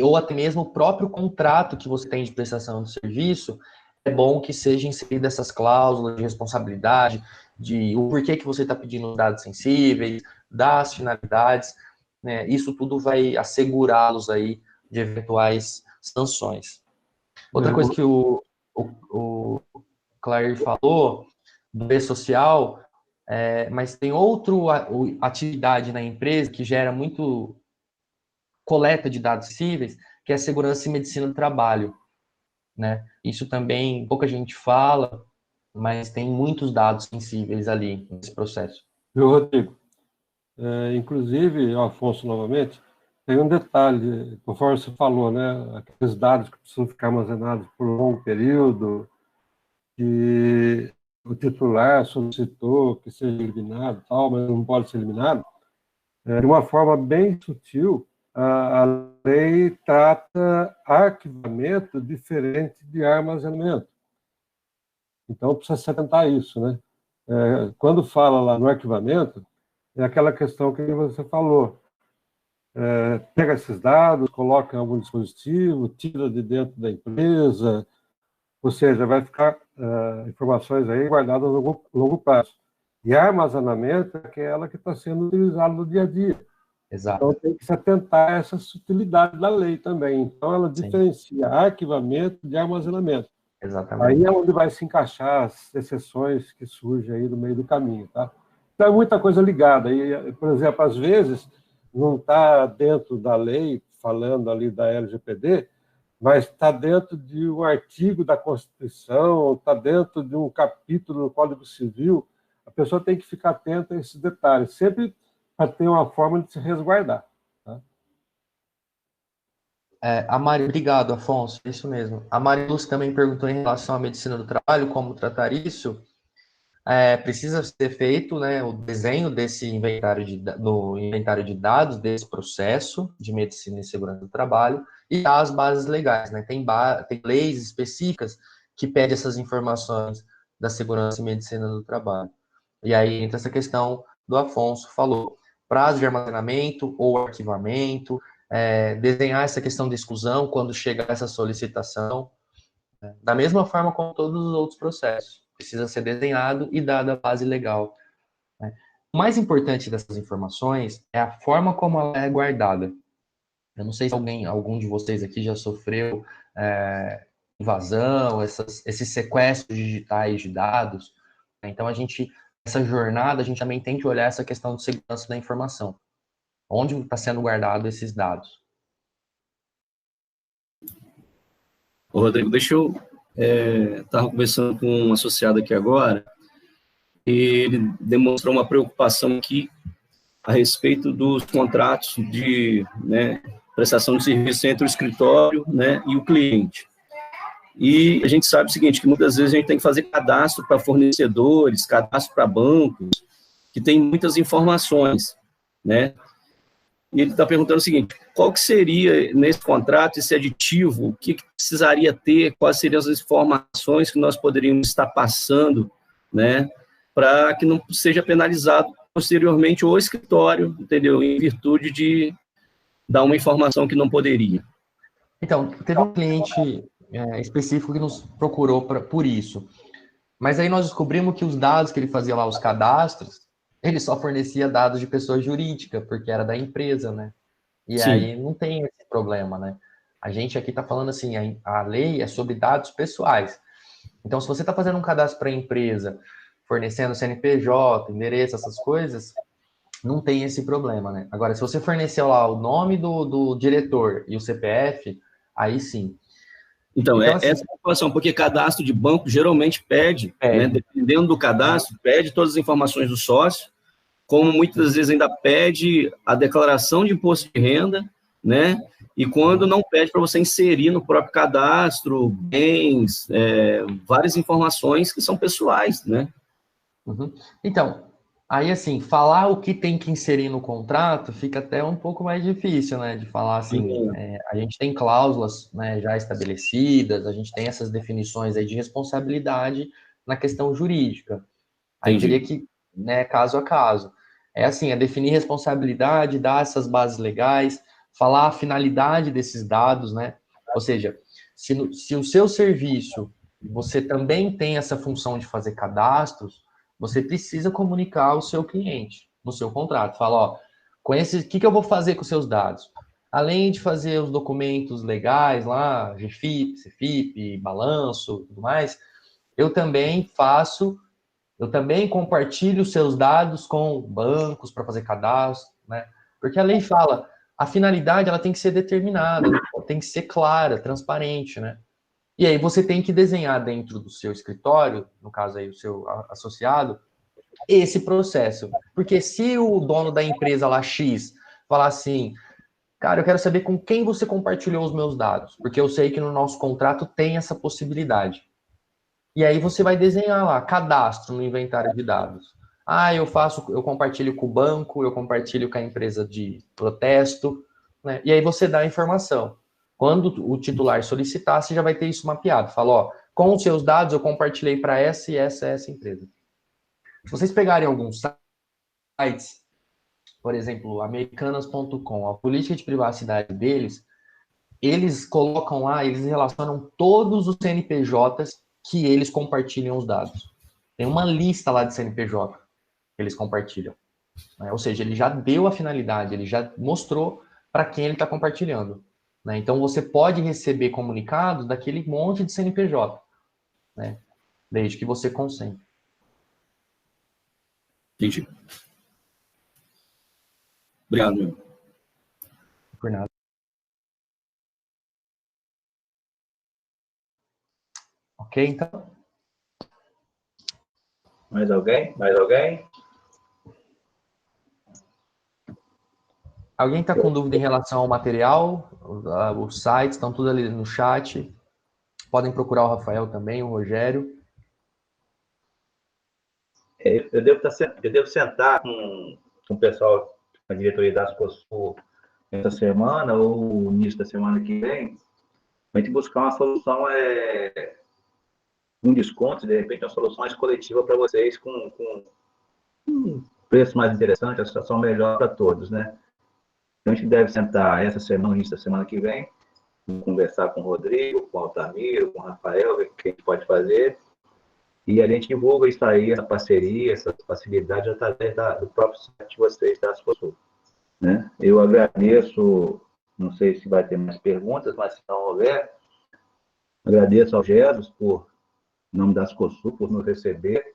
ou até mesmo o próprio contrato que você tem de prestação de serviço, é bom que seja inserida essas cláusulas de responsabilidade, de o porquê que você está pedindo dados sensíveis, das finalidades, né? Isso tudo vai assegurá-los aí de eventuais sanções. Outra coisa que o Clair falou, do e-social, mas tem outra atividade na empresa que gera muito coleta de dados sensíveis, que é a segurança e medicina do trabalho, né? Isso também pouca gente fala, mas tem muitos dados sensíveis ali nesse processo. Viu, Rodrigo? Inclusive, Afonso, novamente, tem um detalhe, conforme você falou, né? Aqueles dados que precisam ficar armazenados por um longo período, que o titular solicitou que seja eliminado, tal, mas não pode ser eliminado. De uma forma bem sutil, a lei trata arquivamento diferente de armazenamento. Então, precisa se atentar a isso, né? Quando fala lá no arquivamento, é aquela questão que você falou. Pega esses dados, coloca em algum dispositivo, tira de dentro da empresa, ou seja, vai ficar informações aí guardadas a longo prazo. E armazenamento é aquela que está sendo utilizada no dia a dia. Exato. Então, tem que se atentar a essa sutilidade da lei também. Então, ela diferencia arquivamento de armazenamento. Exatamente. Aí é onde vai se encaixar as exceções que surgem aí no meio do caminho, tá? Então, é muita coisa ligada. E, por exemplo, às vezes, não está dentro da lei, falando ali da LGPD, mas está dentro de um artigo da Constituição, está dentro de um capítulo do Código Civil. A pessoa tem que ficar atenta a esses detalhes, sempre para ter uma forma de se resguardar. Tá? Obrigado, Afonso, isso mesmo. A Mariluz também perguntou em relação à medicina do trabalho, como tratar isso. Precisa ser feito, né, o desenho desse inventário do inventário de dados, desse processo de medicina e segurança do trabalho, e as bases legais, né? Tem leis específicas que pedem essas informações da segurança e medicina do trabalho. E aí entra essa questão do Afonso falou, prazo de armazenamento ou arquivamento, desenhar essa questão de exclusão quando chegar essa solicitação, né? Da mesma forma como todos os outros processos. Precisa ser desenhado e dada a base legal, né? O mais importante dessas informações é a forma como ela é guardada. Eu não sei se algum de vocês aqui já sofreu invasão, esses sequestros digitais de dados. Então, essa jornada, a gente também tem que olhar essa questão de segurança da informação. Onde está sendo guardado esses dados? Ô, Rodrigo, deixa eu... Estava conversando com um associado aqui agora, e ele demonstrou uma preocupação aqui a respeito dos contratos de prestação de serviço entre o escritório, né, e o cliente. E a gente sabe o seguinte, que muitas vezes a gente tem que fazer cadastro para fornecedores, cadastro para bancos, que tem muitas informações, né? E ele está perguntando o seguinte, qual que seria, nesse contrato, esse aditivo, o que precisaria ter, quais seriam as informações que nós poderíamos estar passando, né, para que não seja penalizado posteriormente o escritório, entendeu, em virtude de dar uma informação que não poderia. Então, teve um cliente específico que nos procurou por isso, mas aí nós descobrimos que os dados que ele fazia lá, os cadastros, ele só fornecia dados de pessoa jurídica, porque era da empresa, né? E Sim. Aí não tem esse problema, né? A gente aqui está falando assim, a lei é sobre dados pessoais. Então, se você está fazendo um cadastro para a empresa, fornecendo CNPJ, endereço, essas coisas, não tem esse problema, né? Agora, se você forneceu lá o nome do diretor e o CPF, aí sim. Então assim, essa é a situação, porque cadastro de banco geralmente pede, né, dependendo do cadastro, pede todas as informações do sócio, como muitas vezes ainda pede a declaração de imposto de renda, né, e quando não pede para você inserir no próprio cadastro bens, várias informações que são pessoais, né. Uhum. Então, aí, assim, falar o que tem que inserir no contrato fica até um pouco mais difícil, né? De falar assim, a gente tem cláusulas, né, já estabelecidas, a gente tem essas definições aí de responsabilidade na questão jurídica. Aí teria que, né, caso a caso. É assim, é definir responsabilidade, dar essas bases legais, falar a finalidade desses dados, né? Ou seja, se o seu serviço, você também tem essa função de fazer cadastros, você precisa comunicar ao seu cliente, no seu contrato. Fala, ó, o que eu vou fazer com os seus dados? Além de fazer os documentos legais lá, GFIP, CFIP, balanço, tudo mais, eu também compartilho os seus dados com bancos para fazer cadastro, né? Porque a lei fala, a finalidade ela tem que ser determinada, tem que ser clara, transparente, né? E aí você tem que desenhar dentro do seu escritório, no caso aí o seu associado, esse processo. Porque se o dono da empresa lá X falar assim, cara, eu quero saber com quem você compartilhou os meus dados, porque eu sei que no nosso contrato tem essa possibilidade. E aí você vai desenhar lá, cadastro no inventário de dados. Ah, eu compartilho com o banco, eu compartilho com a empresa de protesto, né? E aí você dá a informação. Quando o titular solicitar, você já vai ter isso mapeado. Fala, ó, com os seus dados eu compartilhei para essa e essa empresa. Se vocês pegarem alguns sites, por exemplo, americanas.com, a política de privacidade deles, eles colocam lá, eles relacionam todos os CNPJs que eles compartilham os dados. Tem uma lista lá de CNPJ que eles compartilham. Né? Ou seja, ele já deu a finalidade, ele já mostrou para quem ele está compartilhando. Né? Então, você pode receber comunicados daquele monte de CNPJ, né? Desde que você consente. Entendi. Obrigado, meu. Por nada. Ok, então? Mais alguém? Mais alguém? Alguém está com dúvida em relação ao material? Os sites estão tudo ali no chat. Podem procurar o Rafael também, o Rogério. Eu devo sentar com o pessoal da diretoria da Ascosul essa semana ou no início da semana que vem, para a gente buscar uma solução com desconto, de repente uma solução mais coletiva para vocês com um preço mais interessante, a situação melhor para todos, né? Então a gente deve sentar essa semana, no início da semana que vem, conversar com o Rodrigo, com o Altamiro, com o Rafael, ver o que a gente pode fazer. E a gente divulga isso aí, essa parceria, essa facilidade através do próprio site de vocês, da Ascosul, né? Eu agradeço, não sei se vai ter mais perguntas, mas se não houver, agradeço ao Jesus por, em nome da Ascosul, por nos receber.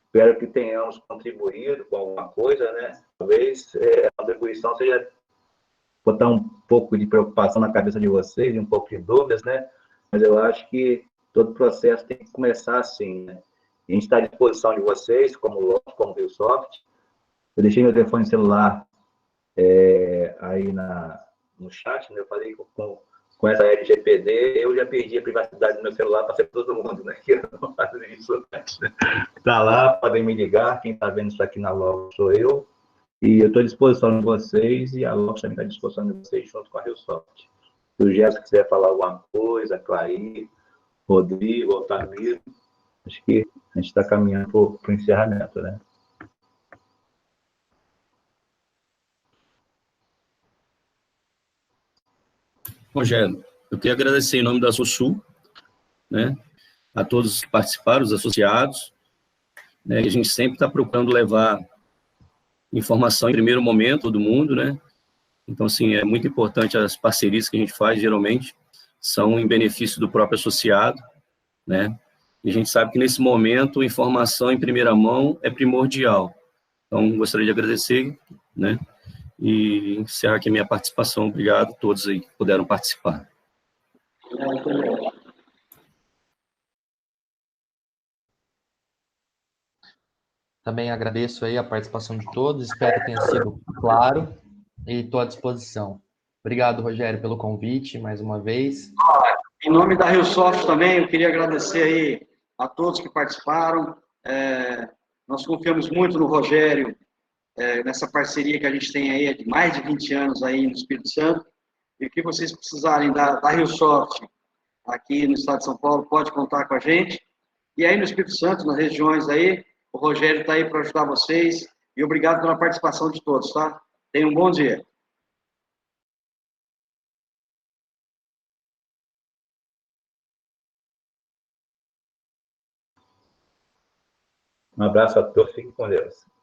Espero que tenhamos contribuído com alguma coisa, né? Talvez a contribuição seja botar um pouco de preocupação na cabeça de vocês, e um pouco de dúvidas, né? Mas eu acho que todo processo tem que começar assim, né? A gente está à disposição de vocês, como RioSoft. Eu deixei meu telefone celular aí no chat, né? Eu falei com essa LGPD, eu já perdi a privacidade do meu celular para ser todo mundo, né? Que eu não faço isso. Está lá, podem me ligar. Quem está vendo isso aqui na loja sou eu. E eu estou à disposição de vocês e a loja também está à disposição de vocês junto com a RioSoft. Se o Gerson quiser falar alguma coisa, Clary, Rodrigo, Altamiro, acho que a gente está caminhando para o encerramento, né? Rogério, eu queria agradecer em nome da Ascosul, né, a todos que participaram, os associados, né, a gente sempre está procurando levar informação em primeiro momento, todo mundo, né? Então, assim, é muito importante as parcerias que a gente faz, geralmente, são em benefício do próprio associado, né? E a gente sabe que, nesse momento, informação em primeira mão é primordial. Então, gostaria de agradecer, né? E encerrar aqui a minha participação. Obrigado a todos aí que puderam participar. Também agradeço aí a participação de todos, espero que tenha sido claro e estou à disposição. Obrigado, Rogério, pelo convite, mais uma vez. Em nome da RioSoft também, eu queria agradecer aí a todos que participaram. Nós confiamos muito no Rogério, nessa parceria que a gente tem aí de mais de 20 anos aí no Espírito Santo. E o que vocês precisarem da RioSoft aqui no estado de São Paulo, pode contar com a gente. E aí no Espírito Santo, nas regiões aí, o Rogério está aí para ajudar vocês. E obrigado pela participação de todos, tá? Tenham um bom dia. Um abraço a todos, fiquem com Deus.